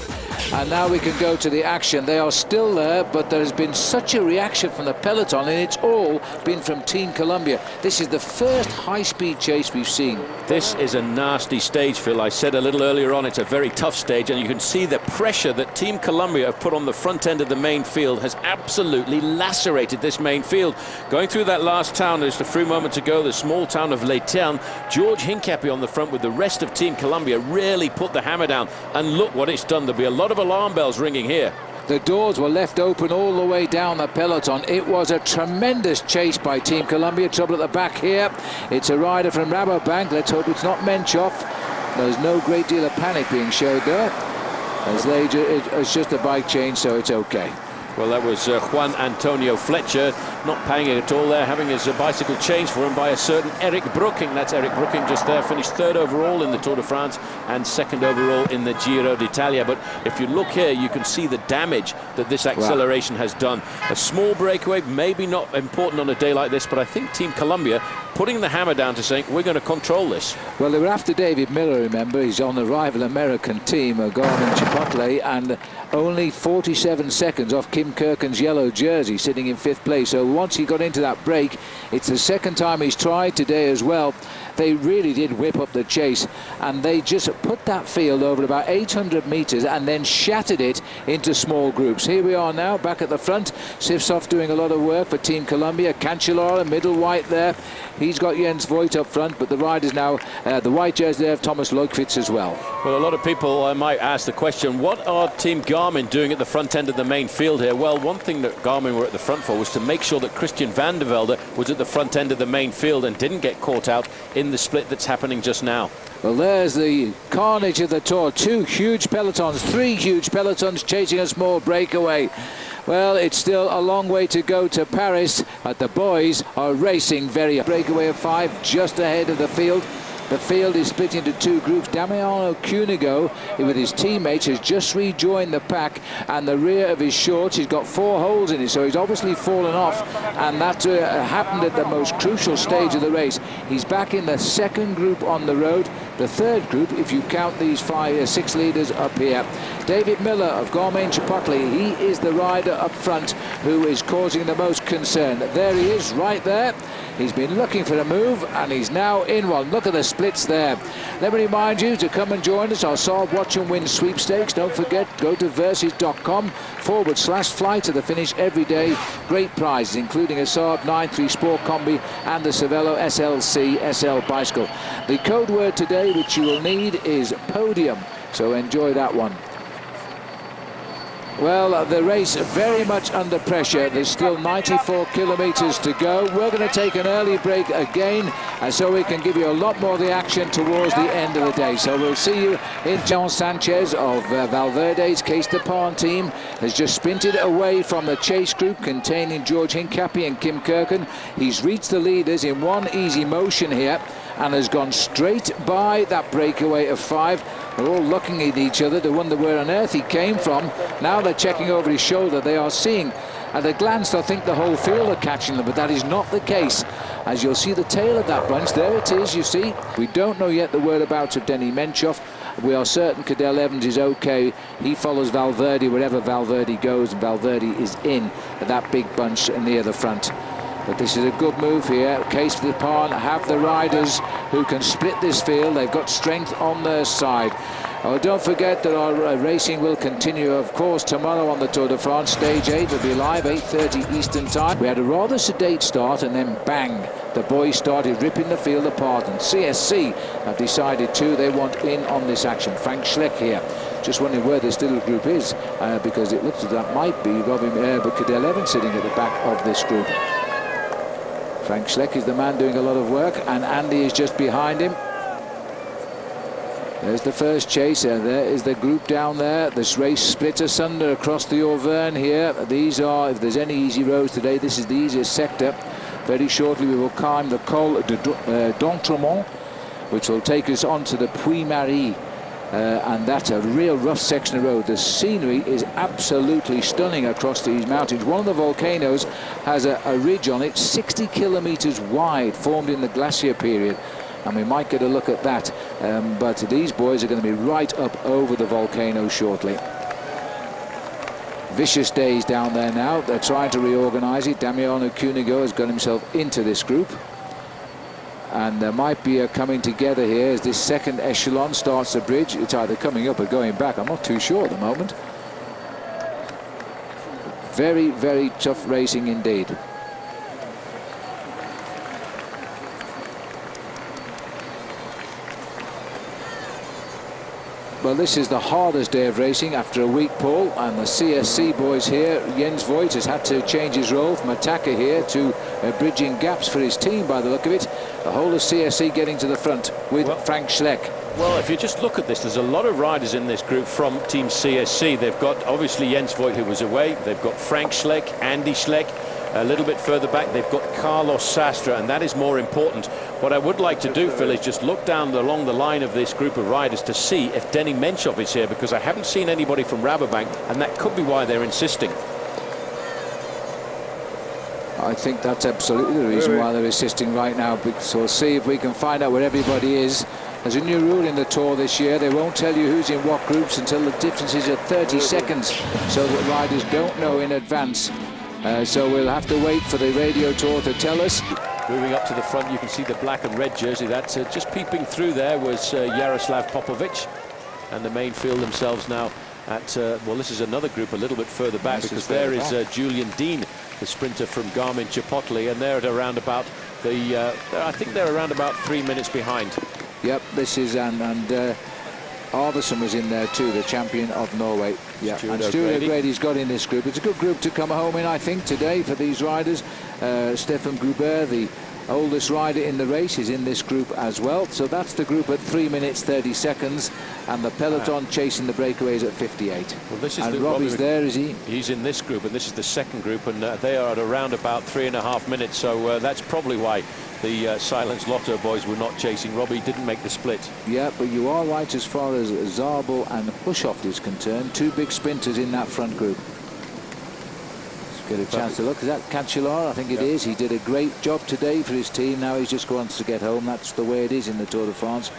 And now we can go to the action. They are still there, but there has been such a reaction from the peloton, and it's all been from Team Columbia. This is the first high-speed chase we've seen. This is a nasty stage, Phil. I said a little earlier on, it's a very tough stage, and you can see the pressure that Team Columbia have put on the front end of the main field has absolutely lacerated this main field. Going through that last town just a few moments ago, the small town of Leitern, George Hincapie on the front with the rest of Team Columbia really put the hammer down, and look what it's done. There'll be a lot of alarm bells ringing here. The doors were left open all the way down the peloton. It was a tremendous chase by Team Columbia. Trouble at the back here. It's a rider from Rabobank. Let's hope it's not Menchov. There's no great deal of panic being showed there. It's just a bike change, so it's okay. Well, that was Juan Antonio Fletcher not paying at all there, having his bicycle changed for him by a certain Eric Brooking. That's Eric Brooking just there, finished third overall in the Tour de France and second overall in the Giro d'Italia. But if you look here, you can see the damage that this acceleration has done. A small breakaway, maybe not important on a day like this, but I think Team Columbia putting the hammer down to saying, we're going to control this. Well, they were after David Miller, remember. He's on the rival American team, Garmin Chipotle, and only 47 seconds off Kim Kirken's yellow jersey, sitting in 5th place. So once he got into that break, it's the second time he's tried today as well. They really did whip up the chase, and they just put that field over about 800 meters and then shattered it into small groups. Here we are now, back at the front. Sivsov doing a lot of work for Team Columbia. Cancellara, middle white there. He's got Jens Voigt up front, but the riders now, the white jersey there of Thomas Leukvitz as well. Well, a lot of people might ask the question, what are Team Garmin doing at the front end of the main field here? Well, one thing that Garmin were at the front for was to make sure that Christian van der Velde was at the front end of the main field and didn't get caught out in the split that's happening just now. Well, there's the carnage of the Tour. 2 huge pelotons, 3 huge pelotons chasing a small breakaway. Well, it's still a long way to go to Paris, but the boys are racing very. Breakaway of 5 just ahead of the field. The field is split into 2 groups. Damiano Cunego, with his teammates, has just rejoined the pack, and the rear of his shorts, he's got 4 holes in it, so he's obviously fallen off, and that happened at the most crucial stage of the race. He's back in the 2nd group on the road, the 3rd group, if you count these 6 leaders up here. David Miller of Garmin Chipotle, he is the rider up front who is causing the most concern. There he is, right there. He's been looking for a move, and he's now in one. Look at the splits there. Let me remind you to come and join us, our Saab Watch and Win sweepstakes. Don't forget, go to versus.com/fly to the finish every day. Great prizes, including a Saab 9.3 Sport Combi and the Cervelo SLC SL bicycle. The code word today, which you will need, is podium. So enjoy that one. Well, the race very much under pressure. There's still 94 kilometers to go. We're going to take an early break again, and so we can give you a lot more of the action towards the end of the day. So we'll see you in. John Sanchez of Valverde's Case Depart team has just sprinted away from the chase group containing George Hincapie and Kim Kirken. He's reached the leaders in one easy motion here and has gone straight by that breakaway of 5. They're all looking at each other to wonder where on earth he came from. Now they're checking over his shoulder. They are seeing, at a glance, I think the whole field are catching them, but that is not the case. As you'll see the tail of that bunch, there it is, you see. We don't know yet the whereabouts of Denny Menchov. We are certain Cadel Evans is okay. He follows Valverde wherever Valverde goes, and Valverde is in that big bunch near the front. But this is a good move here. Case Depart have the riders who can split this field. They've got strength on their side. Oh, don't forget that our racing will continue, of course, tomorrow on the Tour de France. Stage 8 will be live, 8:30 Eastern Time. We had a rather sedate start, and then bang, the boys started ripping the field apart. And CSC have decided too, they want in on this action. Frank Schleck here. Just wondering where this little group is, because it looks as though that might be Robin Cadel Evans sitting at the back of this group. Frank Schleck is the man doing a lot of work, and Andy is just behind him. There's the first chaser. There is the group down there. This race split asunder across the Auvergne here. These are, if there's any easy roads today, this is the easiest sector. Very shortly we will climb the Col d'Entremont, which will take us onto the Puy-Marie. And that's a real rough section of road. The scenery is absolutely stunning across these mountains. One of the volcanoes has a ridge on it 60 kilometers wide, formed in the glacier period, and we might get a look at that. But these boys are going to be right up over the volcano shortly. Vicious days down there now. They're trying to reorganize it. Damiano Cunego has got himself into this group. And there might be a coming together here as this second echelon starts the bridge. It's either coming up or going back. I'm not too sure at the moment. Very, very tough racing indeed. Well, this is the hardest day of racing after a week, Paul, and the CSC boys here. Jens Voigt has had to change his role from attacker here to bridging gaps for his team by the look of it. The whole of CSC getting to the front with Frank Schleck. Well, if you just look at this, there's a lot of riders in this group from Team CSC. They've got obviously Jens Voigt, who was away. They've got Frank Schleck, Andy Schleck. A little bit further back, they've got Carlos Sastre, and that is more important. What I would like to do, Phil, is just look down along the line of this group of riders to see if Denny Menchov is here, because I haven't seen anybody from Rabobank, and that could be why they're insisting. I think that's absolutely the reason why they're assisting right now. So we'll see if we can find out where everybody is. There's a new rule in the Tour this year. They won't tell you who's in what groups until the differences are 30 seconds, so that riders don't know in advance. So we'll have to wait for the radio tour to tell us. Moving up to the front, you can see the black and red jersey. That's just peeping through there was Jaroslav Popovic, and the main field themselves now at well, this is another group a little bit further back, because there is Julian Dean, the sprinter from Garmin Chipotle, and they're at around about the I think they're around about 3 minutes behind. Yep, this is and Arvidsson was in there too, the champion of Norway. Yeah, and Stuart O'Grady's got in this group. It's a good group to come home in, I think, today for these riders. Stefan Gruber, the oldest rider in the race, is in this group as well. So that's the group at 3 minutes 30 seconds, and the peloton chasing the breakaways at 58. Well, this is and Robbie's there, is he? He's in this group, and this is the second group, and they are at around about 3.5 minutes. So that's probably why the Silence Lotto boys were not chasing. Robbie didn't make the split. Yeah, but you are right as far as Zabel and Hushoft is concerned. Two big sprinters in that front group. Let's get a chance to look. Is that Cancellara? I think it is. He did a great job today for his team. Now he's just wants to get home. That's the way it is in the Tour de France.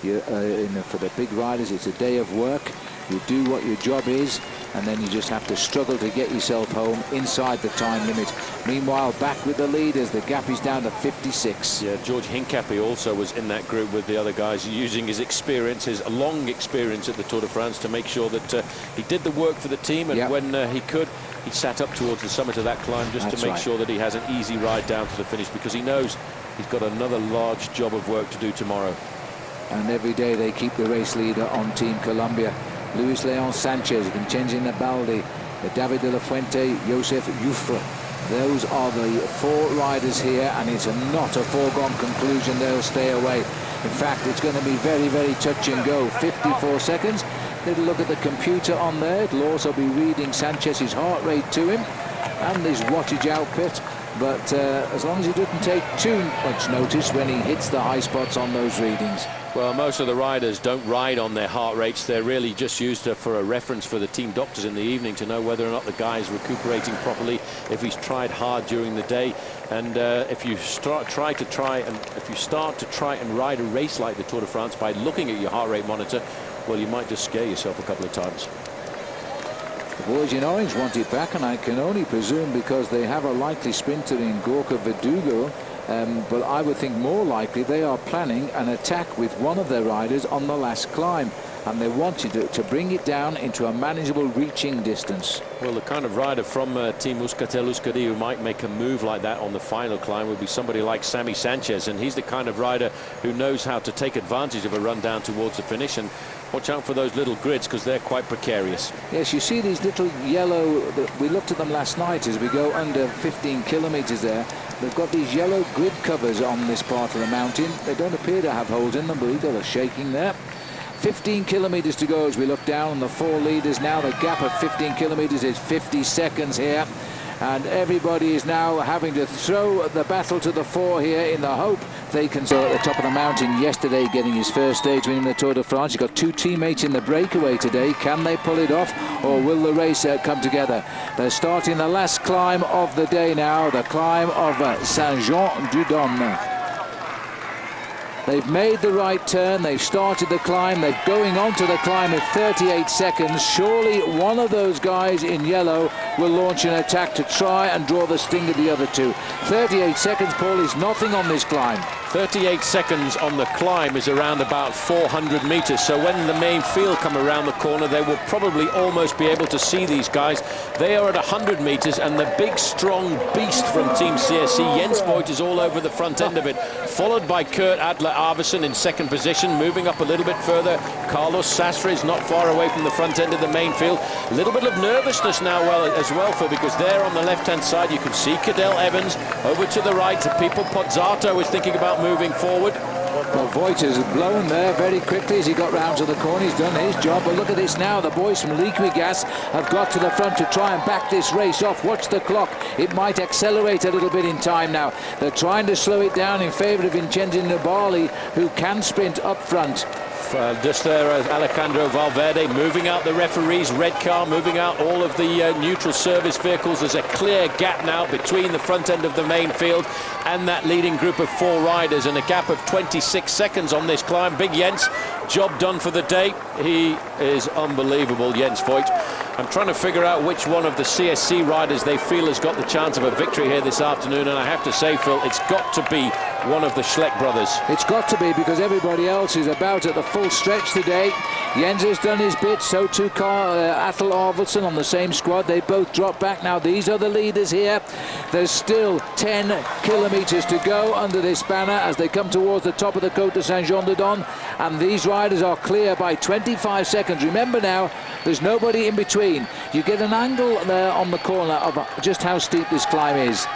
For the big riders, it's a day of work. You do what your job is, and then you just have to struggle to get yourself home inside the time limit. Meanwhile, back with the leaders, the gap is down to 56. Yeah, George Hincapie also was in that group with the other guys, using his experience, his long experience at the Tour de France, to make sure that he did the work for the team, and when he could, he sat up towards the summit of that climb just to make sure that he has an easy ride down to the finish, because he knows he's got another large job of work to do tomorrow. And every day they keep the race leader on Team Columbia. Luis Leon Sanchez, Vincenzo Nabaldi, David de la Fuente, Josef Jufre. Those are the four riders here, and it's not a foregone conclusion they'll stay away. In fact, it's going to be very, very touch and go. 54 seconds. Little look at the computer on there. It'll also be reading Sanchez's heart rate to him and his wattage output. But as long as he doesn't take too much notice when he hits the high spots on those readings. Well, most of the riders don't ride on their heart rates. They're really just used for a reference for the team doctors in the evening to know whether or not the guy is recuperating properly, if he's tried hard during the day. And if you start to try and ride a race like the Tour de France by looking at your heart rate monitor, well, you might just scare yourself a couple of times. The boys in orange want it back, and I can only presume because they have a likely sprinter in Gorka Verdugo. But I would think more likely they are planning an attack with one of their riders on the last climb, and they wanted to bring it down into a manageable reaching distance. Well, the kind of rider from Team Euskaltel-Euskadi who might make a move like that on the final climb would be somebody like Sammy Sanchez, and he's the kind of rider who knows how to take advantage of a run down towards the finish. And watch out for those little grids, because they're quite precarious. Yes, you see these little yellow, we looked at them last night as we go under 15 kilometers there. They've got these yellow grid covers on this part of the mountain. They don't appear to have holes in them, but we've got a shaking there. 15 kilometres to go as we look down on the 4 leaders now. The gap of 15 kilometres is 50 seconds here. And everybody is now having to throw the battle to the fore here in the hope they can. So at the top of the mountain yesterday, getting his first stage win in the Tour de France. He's got 2 teammates in the breakaway today. Can they pull it off, or will the race come together? They're starting the last climb of the day now, the climb of Saint-Jean-du-Don. They've made the right turn, they've started the climb, they're going on to the climb in 38 seconds. Surely one of those guys in yellow will launch an attack to try and draw the sting of the other 2. 38 seconds, Paul, is nothing on this climb. 38 seconds on the climb is around about 400 meters. So when the main field come around the corner, they will probably almost be able to see these guys. They are at 100 meters, and the big, strong beast from Team CSC, Jens Voigt, is all over the front end of it, followed by Kurt Adler-Arvesen in second position. Moving up a little bit further, Carlos Sastre is not far away from the front end of the main field. A little bit of nervousness now as well, because there on the left-hand side, you can see Cadel Evans. Over to the right, Pipo Pozzato is thinking about moving forward. Well, Voigt has blown there very quickly as he got round to the corner. He's done his job, but look at this now. The boys from Liquigas have got to the front to try and back this race off. Watch the clock. It might accelerate a little bit in time now. They're trying to slow it down in favour of Vincenzo Nibali, who can sprint up front. Just there, Alejandro Valverde moving out the referee's red car, moving out all of the neutral service vehicles. There's a clear gap now between the front end of the main field and that leading group of 4 riders, and a gap of 26 seconds on this climb. Big Jens, job done for the day. He is unbelievable, Jens Voigt. I'm trying to figure out which one of the CSC riders they feel has got the chance of a victory here this afternoon, and I have to say, Phil, it's got to be one of the Schleck brothers. It's got to be, because everybody else is about at the full stretch today. Jens has done his bit, so too Atle Arvidsson on the same squad. They both drop back now. These are the leaders here. There's still 10 kilometres to go under this banner as they come towards the top of the Côte de Saint-Jean-de-Don, and these riders are clear by 25 seconds. Remember now, there's nobody in between. You get an angle there on the corner of just how steep this climb is.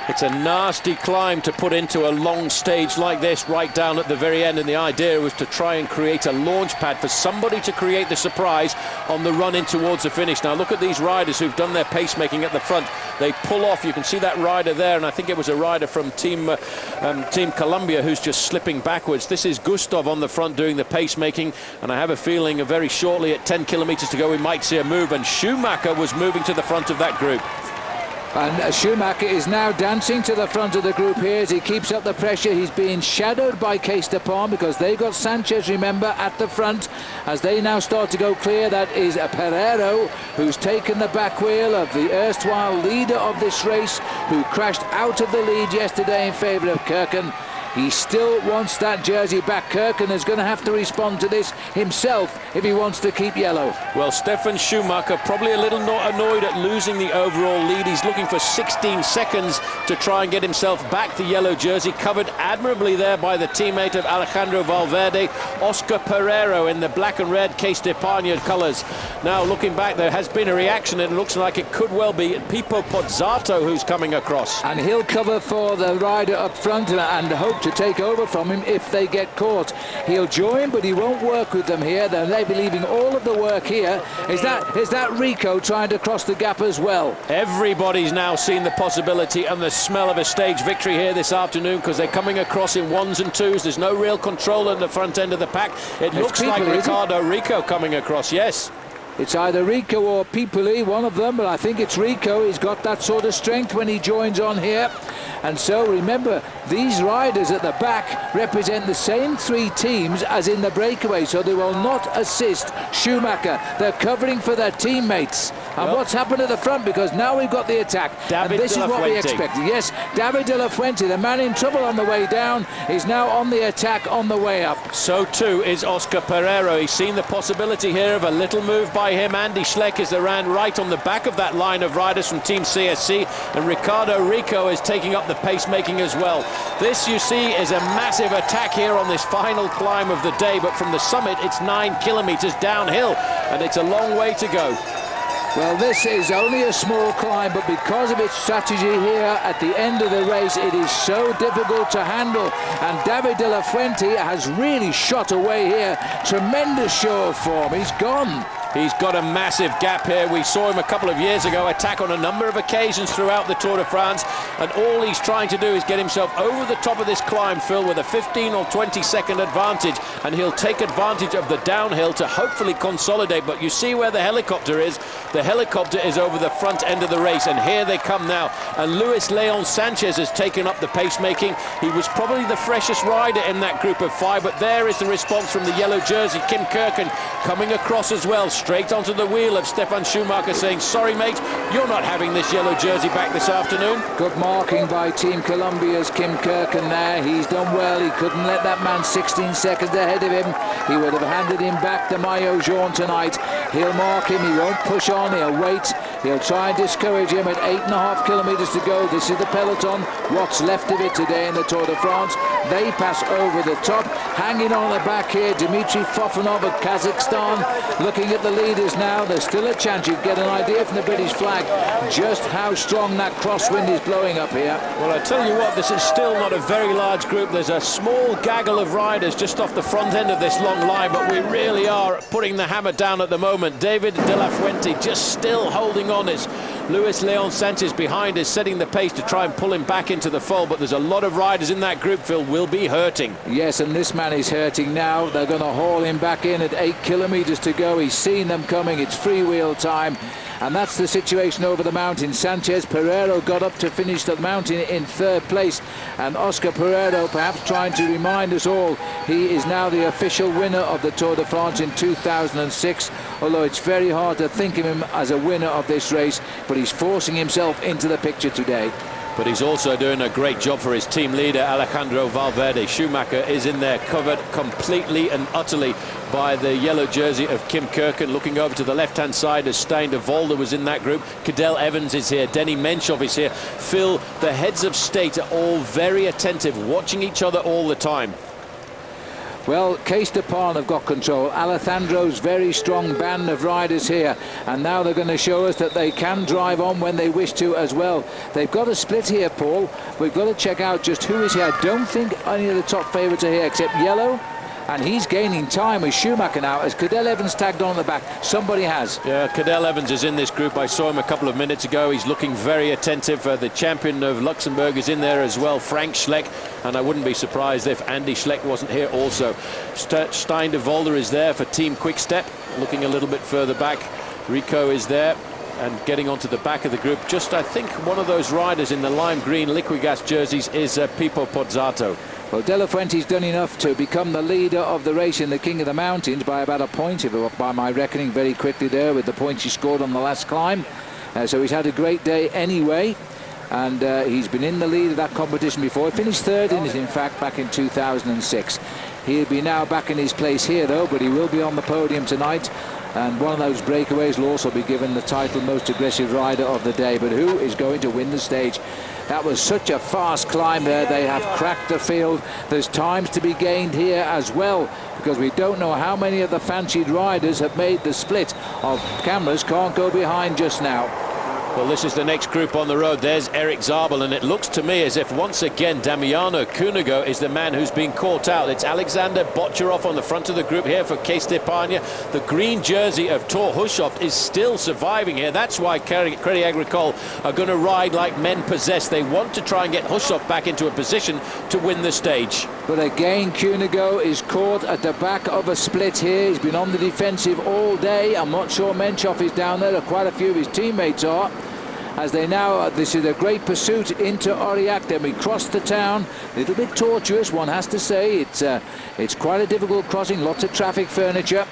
It's a nasty climb to put into a long stage like this right down at the very end, and the idea was to try and create a launch pad for somebody to create the surprise on the run in towards the finish. Now look at these riders who've done their pacemaking at the front. They pull off. You can see that rider there, and I think it was a rider from Team Columbia who's just slipping backwards. This is Gustav on the front doing the pacemaking, and I have a feeling very shortly at 10 kilometres to go we might see a move, and Schumacher was moving to the front of that group. And Schumacher is now dancing to the front of the group here as he keeps up the pressure. He's being shadowed by Cees de Pont because they've got Sanchez, remember, at the front. As they now start to go clear, that is Pereiro, who's taken the back wheel of the erstwhile leader of this race, who crashed out of the lead yesterday in favour of Kirken. He still wants that jersey back. Kirken is going to have to respond to this himself if he wants to keep yellow. Well, Stefan Schumacher probably a little annoyed at losing the overall lead. He's looking for 16 seconds to try and get himself back the yellow jersey, covered admirably there by the teammate of Alejandro Valverde, Oscar Pereiro, in the black and red Cees de Pont colours. Now looking back, there has been a reaction, and it looks like it could well be Pipo Pozzato who's coming across. And he'll cover for the rider up front and hope to take over from him if they get caught. He'll join, but he won't work with them here. They'll be leaving all of the work here. Is that Rico trying to cross the gap as well? Everybody's now seen the possibility and the smell of a stage victory here this afternoon, because they're coming across in 1s and 2s. There's no real control at the front end of the pack. It looks like Ricardo Rico coming across, yes. It's either Rico or Pipoli, one of them, but I think it's Rico. He's got that sort of strength when he joins on here. And so remember, these riders at the back represent the same 3 teams as in the breakaway, so they will not assist Schumacher. They're covering for their teammates. And what's happened at the front, because now we've got the attack. David and this is what we expected. Yes, David de la Fuente, the man in trouble on the way down, is now on the attack on the way up. So too is Oscar Pereiro. He's seen the possibility here of a little move by him. Andy Schleck is ran right on the back of that line of riders from Team CSC, and Ricardo Rico is taking up the pacemaking as well. This, you see, is a massive attack here on this final climb of the day, but from the summit it's 9 kilometres downhill, and it's a long way to go. Well, this is only a small climb, but because of its strategy here at the end of the race, it is so difficult to handle. And David de la Fuente has really shot away here. Tremendous show of form. He's gone. He's got a massive gap here. We saw him a couple of years ago attack on a number of occasions throughout the Tour de France, and all he's trying to do is get himself over the top of this climb, Phil, with a 15 or 20 second advantage, and he'll take advantage of the downhill to hopefully consolidate. But you see where the helicopter is. The helicopter is over the front end of the race, and here they come now. And Luis Leon Sanchez has taken up the pacemaking. He was probably the freshest rider in that group of 5, but there is the response from the yellow jersey. Kim Kirken coming across as well, straight onto the wheel of Stefan Schumacher, saying, sorry mate, you're not having this yellow jersey back this afternoon. Good marking by Team Columbia's Kim Kirken there. He's done well. He couldn't let that man 16 seconds ahead of him. He would have handed him back the Maillot Jaune tonight. He'll mark him. He won't push on. He'll wait. He'll try and discourage him at 8.5 kilometres to go. This is the peloton, what's left of it today in the Tour de France. They pass over the top. Hanging on the back here, Dmitry Fofanov of Kazakhstan. Looking at the leaders now, there's still a chance. You get an idea from the British flag just how strong that crosswind is blowing up here. Well, I tell you what, this is still not a very large group. There's a small gaggle of riders just off the front end of this long line, but we really are putting the hammer down at the moment. David de la Fuente just still holding on. It's Luis Leon Sanchez behind is setting the pace to try and pull him back into the fold, but there's a lot of riders in that group, Phil, will be hurting. Yes, and this man is hurting now. They're going to haul him back in at 8 kilometres to go. He's seen them coming. It's freewheel time. And that's the situation over the mountain. Sanchez Pereiro got up to finish the mountain in 3rd place. And Oscar Pereiro perhaps trying to remind us all he is now the official winner of the Tour de France in 2006. Although it's very hard to think of him as a winner of this race, but he's forcing himself into the picture today. But he's also doing a great job for his team leader, Alejandro Valverde. Schumacher is in there, covered completely and utterly by the yellow jersey of Kim Kirken. Looking over to the left-hand side as Stijn de Volder was in that group. Cadel Evans is here. Denny Menchov is here. Phil, the heads of state are all very attentive, watching each other all the time. Well, Cees de Paarn have got control. Alejandro's very strong band of riders here, and now they're going to show us that they can drive on when they wish to as well. They've got a split here, Paul. We've got to check out just who is here. I don't think any of the top favourites are here except Yellow, and he's gaining time with Schumacher now as Cadel Evans tagged on the back. Somebody has. Yeah, Cadel Evans is in this group. I saw him a couple of minutes ago. He's looking very attentive. The champion of Luxembourg is in there as well, Frank Schleck, and I wouldn't be surprised if Andy Schleck wasn't here also. Stijn de Volder is there for Team Quick-Step, looking a little bit further back. Rico is there and getting onto the back of the group. Just, I think, one of those riders in the lime green Liquigas jerseys is Pipo Pozzato. Well, De La Fuente's done enough to become the leader of the race in the King of the Mountains by about a point, by my reckoning, very quickly there with the points he scored on the last climb. So he's had a great day anyway, and he's been in the lead of that competition before. He finished 3rd in it, in fact, back in 2006. He'll be now back in his place here, though, but he will be on the podium tonight. And one of those breakaways will also be given the title most aggressive rider of the day. But who is going to win the stage? That was such a fast climb there. They have cracked the field. There's times to be gained here as well, because we don't know how many of the fancied riders have made the split. Of cameras can't go behind just now. Well, this is the next group on the road. There's Eric Zabel, and it looks to me as if once again Damiano Cunego is the man who's been caught out. It's Alexander Botcherov on the front of the group here for Cees de Paarn. The green jersey of Thor Hushovd is still surviving here. That's why Crédit Agricole are going to ride like men possessed. They want to try and get Hushovd back into a position to win the stage. But again, Cunego is caught at the back of a split here. He's been on the defensive all day. I'm not sure Menchov is down there. Quite a few of his teammates are. As they now, this is a great pursuit into Aurillac. Then we cross the town. A little bit tortuous, one has to say. It's quite a difficult crossing, lots of traffic furniture.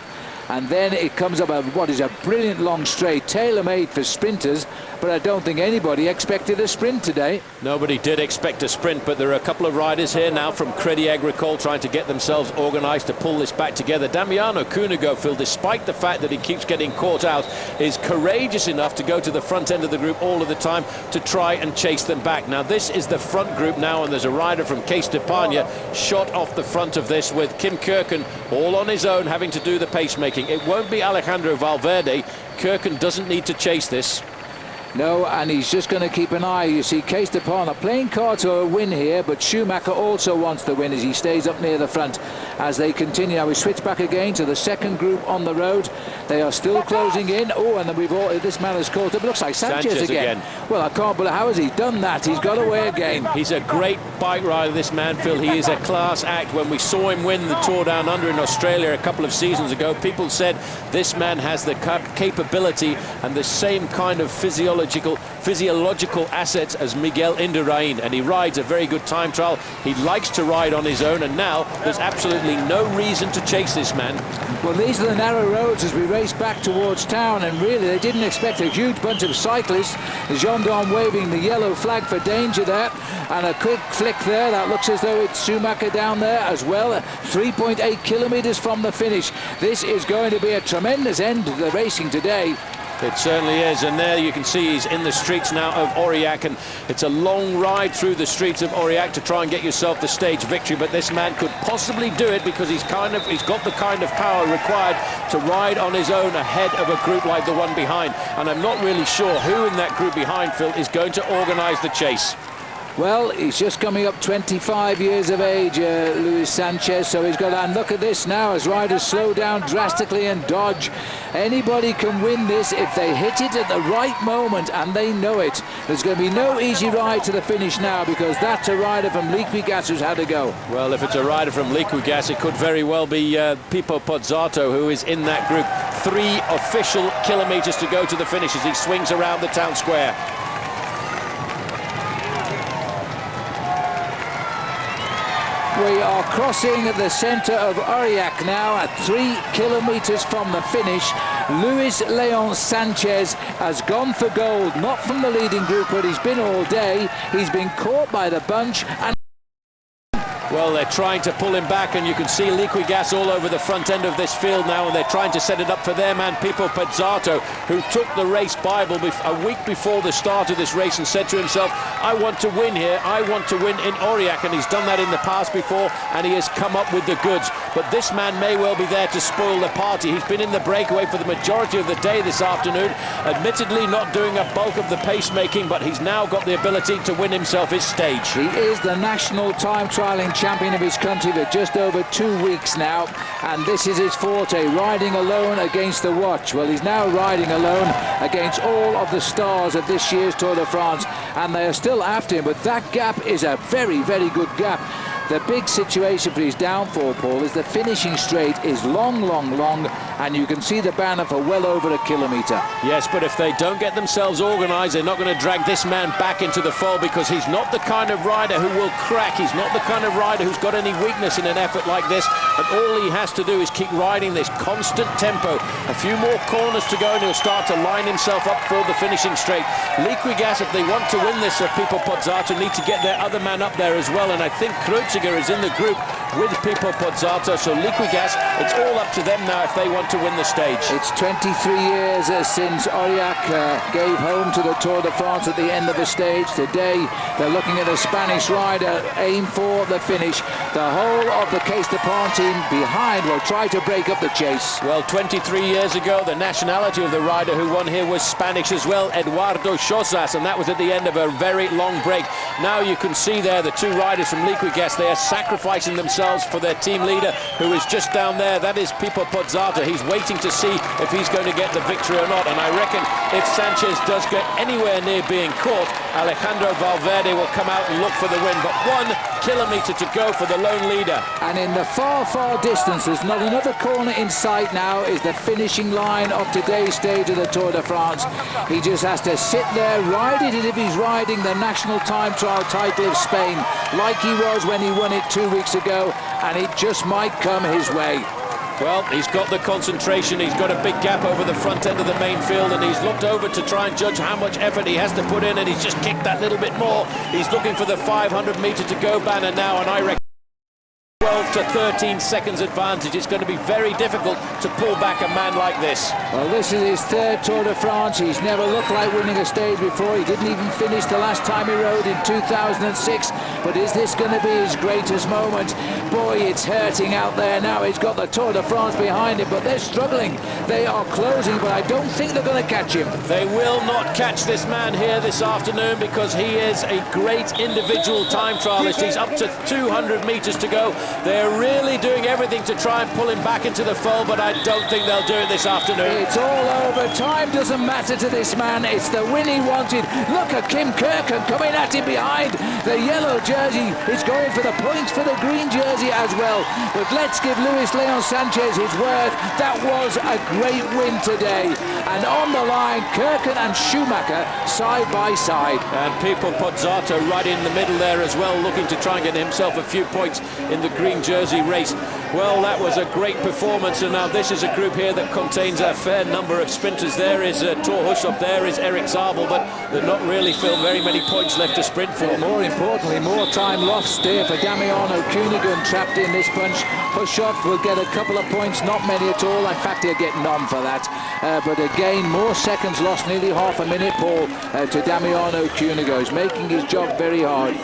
And then it comes up what is a brilliant long straight, tailor-made for sprinters, but I don't think anybody expected a sprint today. Nobody did expect a sprint, but there are a couple of riders here now from Crédit Agricole trying to get themselves organised to pull this back together. Damiano Cunego, Phil, despite the fact that he keeps getting caught out, is courageous enough to go to the front end of the group all of the time to try and chase them back. Now, this is the front group now, and there's a rider from Cees de Paarn shot off the front of this with Kim Kirken all on his own having to do the pacemaking. It won't be Alejandro Valverde. Kirken doesn't need to chase this. No, and he's just going to keep an eye. You see, Kees de Pon are playing cards for a win here, but Schumacher also wants the win as he stays up near the front as they continue. Now we switch back again to the second group on the road. They are still closing in. Oh, and then this man has caught up. Looks like Sanchez again. Well, I can't believe, how has he done that? He's got away again. He's a great bike rider, this man, Phil. He is a class act. When we saw him win the Tour Down Under in Australia a couple of seasons ago, people said this man has the capability and the same kind of physiological assets as Miguel Indurain, and he rides a very good time trial. He likes to ride on his own, and now there's absolutely no reason to chase this man. Well, these are the narrow roads as we race back towards town, and really they didn't expect a huge bunch of cyclists. The gendarme waving the yellow flag for danger there, and a quick flick there. That looks as though it's Schumacher down there as well. 3.8 kilometers from the finish. This is going to be a tremendous end to the racing today. It certainly is, and there you can see he's in the streets now of Aurillac, and it's a long ride through the streets of Aurillac to try and get yourself the stage victory, but this man could possibly do it because he's got the kind of power required to ride on his own ahead of a group like the one behind, and I'm not really sure who in that group behind, Phil, is going to organise the chase. Well, he's just coming up 25 years of age, Luis Sanchez, so he's got, and look at this now as riders slow down drastically and dodge. Anybody can win this if they hit it at the right moment, and they know it. There's going to be no easy ride to the finish now because that's a rider from Liquigas who's had to go. Well, if it's a rider from Liquigas, it could very well be Pipo Pozzato, who is in that group. 3 official kilometres to go to the finish as he swings around the town square. We are crossing the centre of Aurillac now at 3 kilometres from the finish. Luis Leon Sanchez has gone for gold, not from the leading group, but he's been all day. He's been caught by the bunch, and well, they're trying to pull him back, and you can see Liquigas all over the front end of this field now, and they're trying to set it up for their man Pipo Pozzato, who took the race Bible a week before the start of this race and said to himself, I want to win here, I want to win in Aurillac, and he's done that in the past before, and he has come up with the goods. But this man may well be there to spoil the party. He's been in the breakaway for the majority of the day this afternoon, admittedly not doing a bulk of the pacemaking, but he's now got the ability to win himself his stage. He is the national time trialling champion of his country for just over 2 weeks now, and this is his forte, riding alone against the watch. Well, he's now riding alone against all of the stars of this year's Tour de France, and they are still after him, but that gap is a very, very good gap. The big situation for his downfall, Paul, is the finishing straight is long, long, long, and you can see the banner for well over a kilometre. Yes, but if they don't get themselves organised, they're not going to drag this man back into the fold, because he's not the kind of rider who will crack. He's not the kind of rider who's got any weakness in an effort like this, and all he has to do is keep riding this constant tempo. A few more corners to go, and he'll start to line himself up for the finishing straight. Liquigas, if they want to win this, Pipo Pozzato need to get their other man up there as well, and I think Kreuziger is in the group with Pipo Pozzato, so Liquigas, it's all up to them now if they want to win the stage. It's 23 years since Aurillac gave home to the Tour de France at the end of the stage. Today they're looking at a Spanish rider aim for the finish. The whole of the Kees de Pon team behind will try to break up the chase. Well, 23 years ago the nationality of the rider who won here was Spanish as well, Eduardo Chozas, and that was at the end of a very long break. Now you can see there the 2 riders from Liquigas, they are sacrificing themselves for their team leader, who is just down there. That is Pipo Pozzato. He's waiting to see if he's going to get the victory or not, and I reckon if Sanchez does get anywhere near being caught, Alejandro Valverde will come out and look for the win. But 1 kilometre to go for the lone leader. And in the far, far distance, there's not another corner in sight now, is the finishing line of today's stage of the Tour de France. He just has to sit there, ride it as if he's riding the national time trial title of Spain, like he was when he won it 2 weeks ago, and it just might come his way. Well, he's got the concentration, he's got a big gap over the front end of the main field, and he's looked over to try and judge how much effort he has to put in, and he's just kicked that little bit more. He's looking for the 500 metre to go banner now, and I reckon 12 to 13 seconds advantage. It's going to be very difficult to pull back a man like this. Well, this is his third Tour de France. He's never looked like winning a stage before. He didn't even finish the last time he rode in 2006. But is this going to be his greatest moment? Boy, it's hurting out there now. He's got the Tour de France behind him, but they're struggling. They are closing, but I don't think they're going to catch him. They will not catch this man here this afternoon because he is a great individual time trialist. He's up to 200 meters to go. They're really doing everything to try and pull him back into the fold, but I don't think they'll do it this afternoon. It's all over. Time doesn't matter to this man. It's the win he wanted. Look at Kim Kirken coming at him behind. The yellow jersey is going for the points for the green jersey as well. But let's give Luis Leon Sanchez his worth. That was a great win today. And on the line, Kirken and Schumacher side by side. And Pipo Pozzato right in the middle there as well, looking to try and get himself a few points in the green jersey race. Well, that was a great performance, and now this is a group here that contains a fair number of sprinters. There is Thor Hushovd, there is Erik Zabel, but they're not really very many points left to sprint for. More importantly, more time lost here for Damiano Cunego trapped in this bunch. Hushovd will get a couple of points, not many at all. In fact, he'll get none for that. But again, more seconds lost, nearly half a minute, Paul, to Damiano Cunego. He's making his job very hard.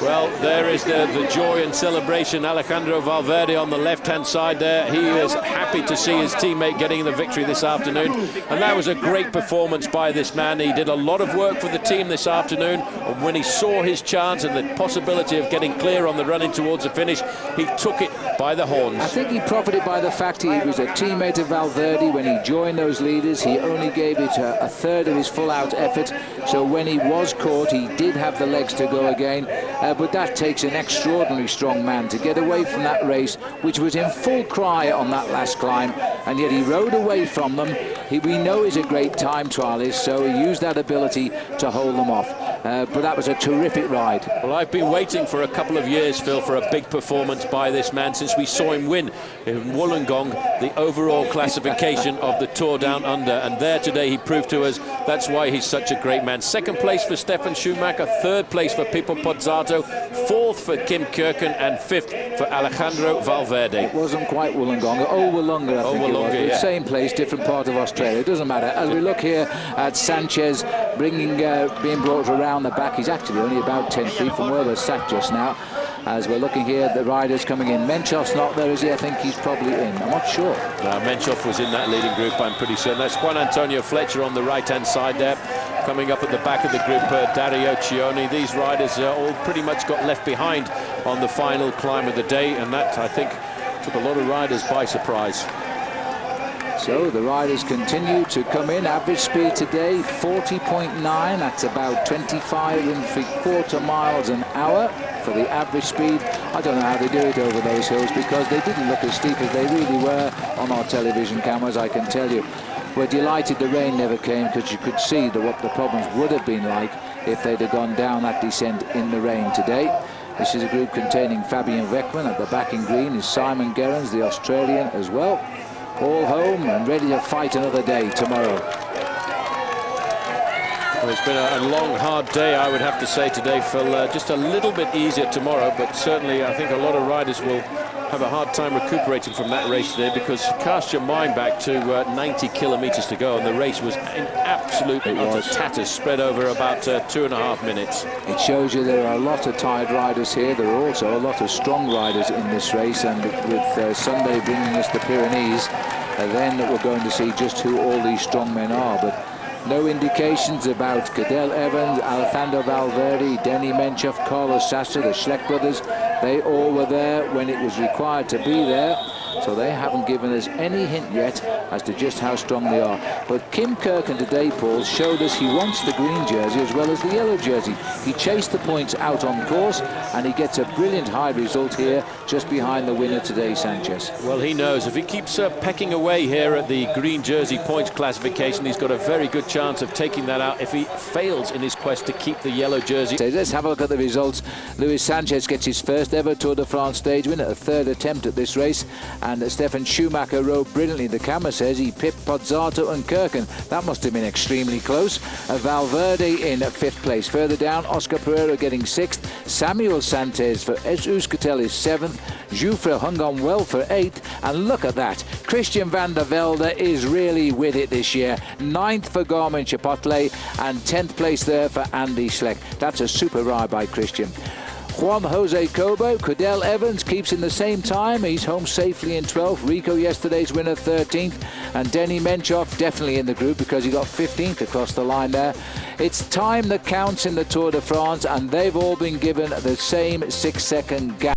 Well, there is the joy and celebration. Alejandro Valverde on the left-hand side there. He is happy to see his teammate getting the victory this afternoon. And that was a great performance by this man. He did a lot of work for the team this afternoon. And when he saw his chance and the possibility of getting clear on the run-in towards the finish, he took it by the horns. I think he profited by the fact he was a teammate of Valverde. When he joined those leaders, he only gave it a third of his full-out effort. So when he was caught, he did have the legs to go again. But that takes an extraordinarily strong man to get away from that race, which was in full cry on that last climb, and yet he rode away from them. We know he's a great time trialist, so he used that ability to hold them off. But that was a terrific ride. Well, I've been waiting for a couple of years, Phil, for a big performance by this man since we saw him win in Wollongong the overall classification of the Tour Down Under, and there today he proved to us that's why he's such a great man. Second place for Stefan Schumacher, third place for Pipo Pozzato, fourth for Kim Kirken, and fifth for Alejandro Valverde. It wasn't quite Wollongong, Wollonga, I think it was. Yeah. Same place, different part of Australia. It doesn't matter. As we look here at Sanchez being brought around the back, he's actually only about 10 feet from where we're sat just now. As we're looking here at the riders coming in. Menchov's not there, is he? I think he's probably in. I'm not sure. No, Menchov was in that leading group, I'm pretty certain. That's Juan Antonio Fletcher on the right-hand side there. Coming up at the back of the group, Dario Cioni. These riders all pretty much got left behind on the final climb of the day, and that, I think, took a lot of riders by surprise. So the riders continue to come in. Average speed today, 40.9. That's about 25 3/4 miles an hour for the average speed. I don't know how they do it over those hills, because they didn't look as steep as they really were on our television cameras, I can tell you. We're delighted the rain never came, because you could see what the problems would have been like if they'd have gone down that descent in the rain today. This is a group containing Fabian Weckman. At the back in green is Simon Gerrans, the Australian, as well. All home and ready to fight another day tomorrow. Well, it's been a long, hard day, I would have to say today, Phil. Just a little bit easier tomorrow, but certainly I think a lot of riders will have a hard time recuperating from that race today, because cast your mind back to 90 kilometers to go, and the race was in absolute utter tatters, spread over about 2.5 minutes. It shows you there are a lot of tired riders here. There are also a lot of strong riders in this race, and with Sunday bringing us the Pyrenees, then we're going to see just who all these strong men are. But no indications about Cadel Evans, Alejandro Valverde, Denny Menchov, Carlos Sastre, the Schleck brothers. They all were there when it was required to be there. So they haven't given us any hint yet as to just how strong they are. But Kim Kirken today, Paul, showed us he wants the green jersey as well as the yellow jersey. He chased the points out on course, and he gets a brilliant high result here just behind the winner today, Sanchez. Well, he knows if he keeps pecking away here at the green jersey points classification, he's got a very good chance of taking that out if he fails in his quest to keep the yellow jersey. Let's have a look at the results. Luis Sanchez gets his first first ever Tour de France stage win, a third attempt at this race, and Stefan Schumacher rode brilliantly. The camera says he pipped Pozzato and Kirken. That must have been extremely close. Valverde in 5th place. Further down, Oscar Pereira getting 6th. Samuel Santes for Euskaltel is 7th. Joufre hung on well for 8th. And look at that. Christian van der Velde is really with it this year. 9th for Garmin Chipotle and 10th place there for Andy Schleck. That's a super ride by Christian. Juan Jose Cobo, Cadel Evans keeps in the same time. He's home safely in 12th. Rico, yesterday's winner, 13th. And Denny Menchov definitely in the group because he got 15th across the line there. It's time that counts in the Tour de France, and they've all been given the same 6-second gap.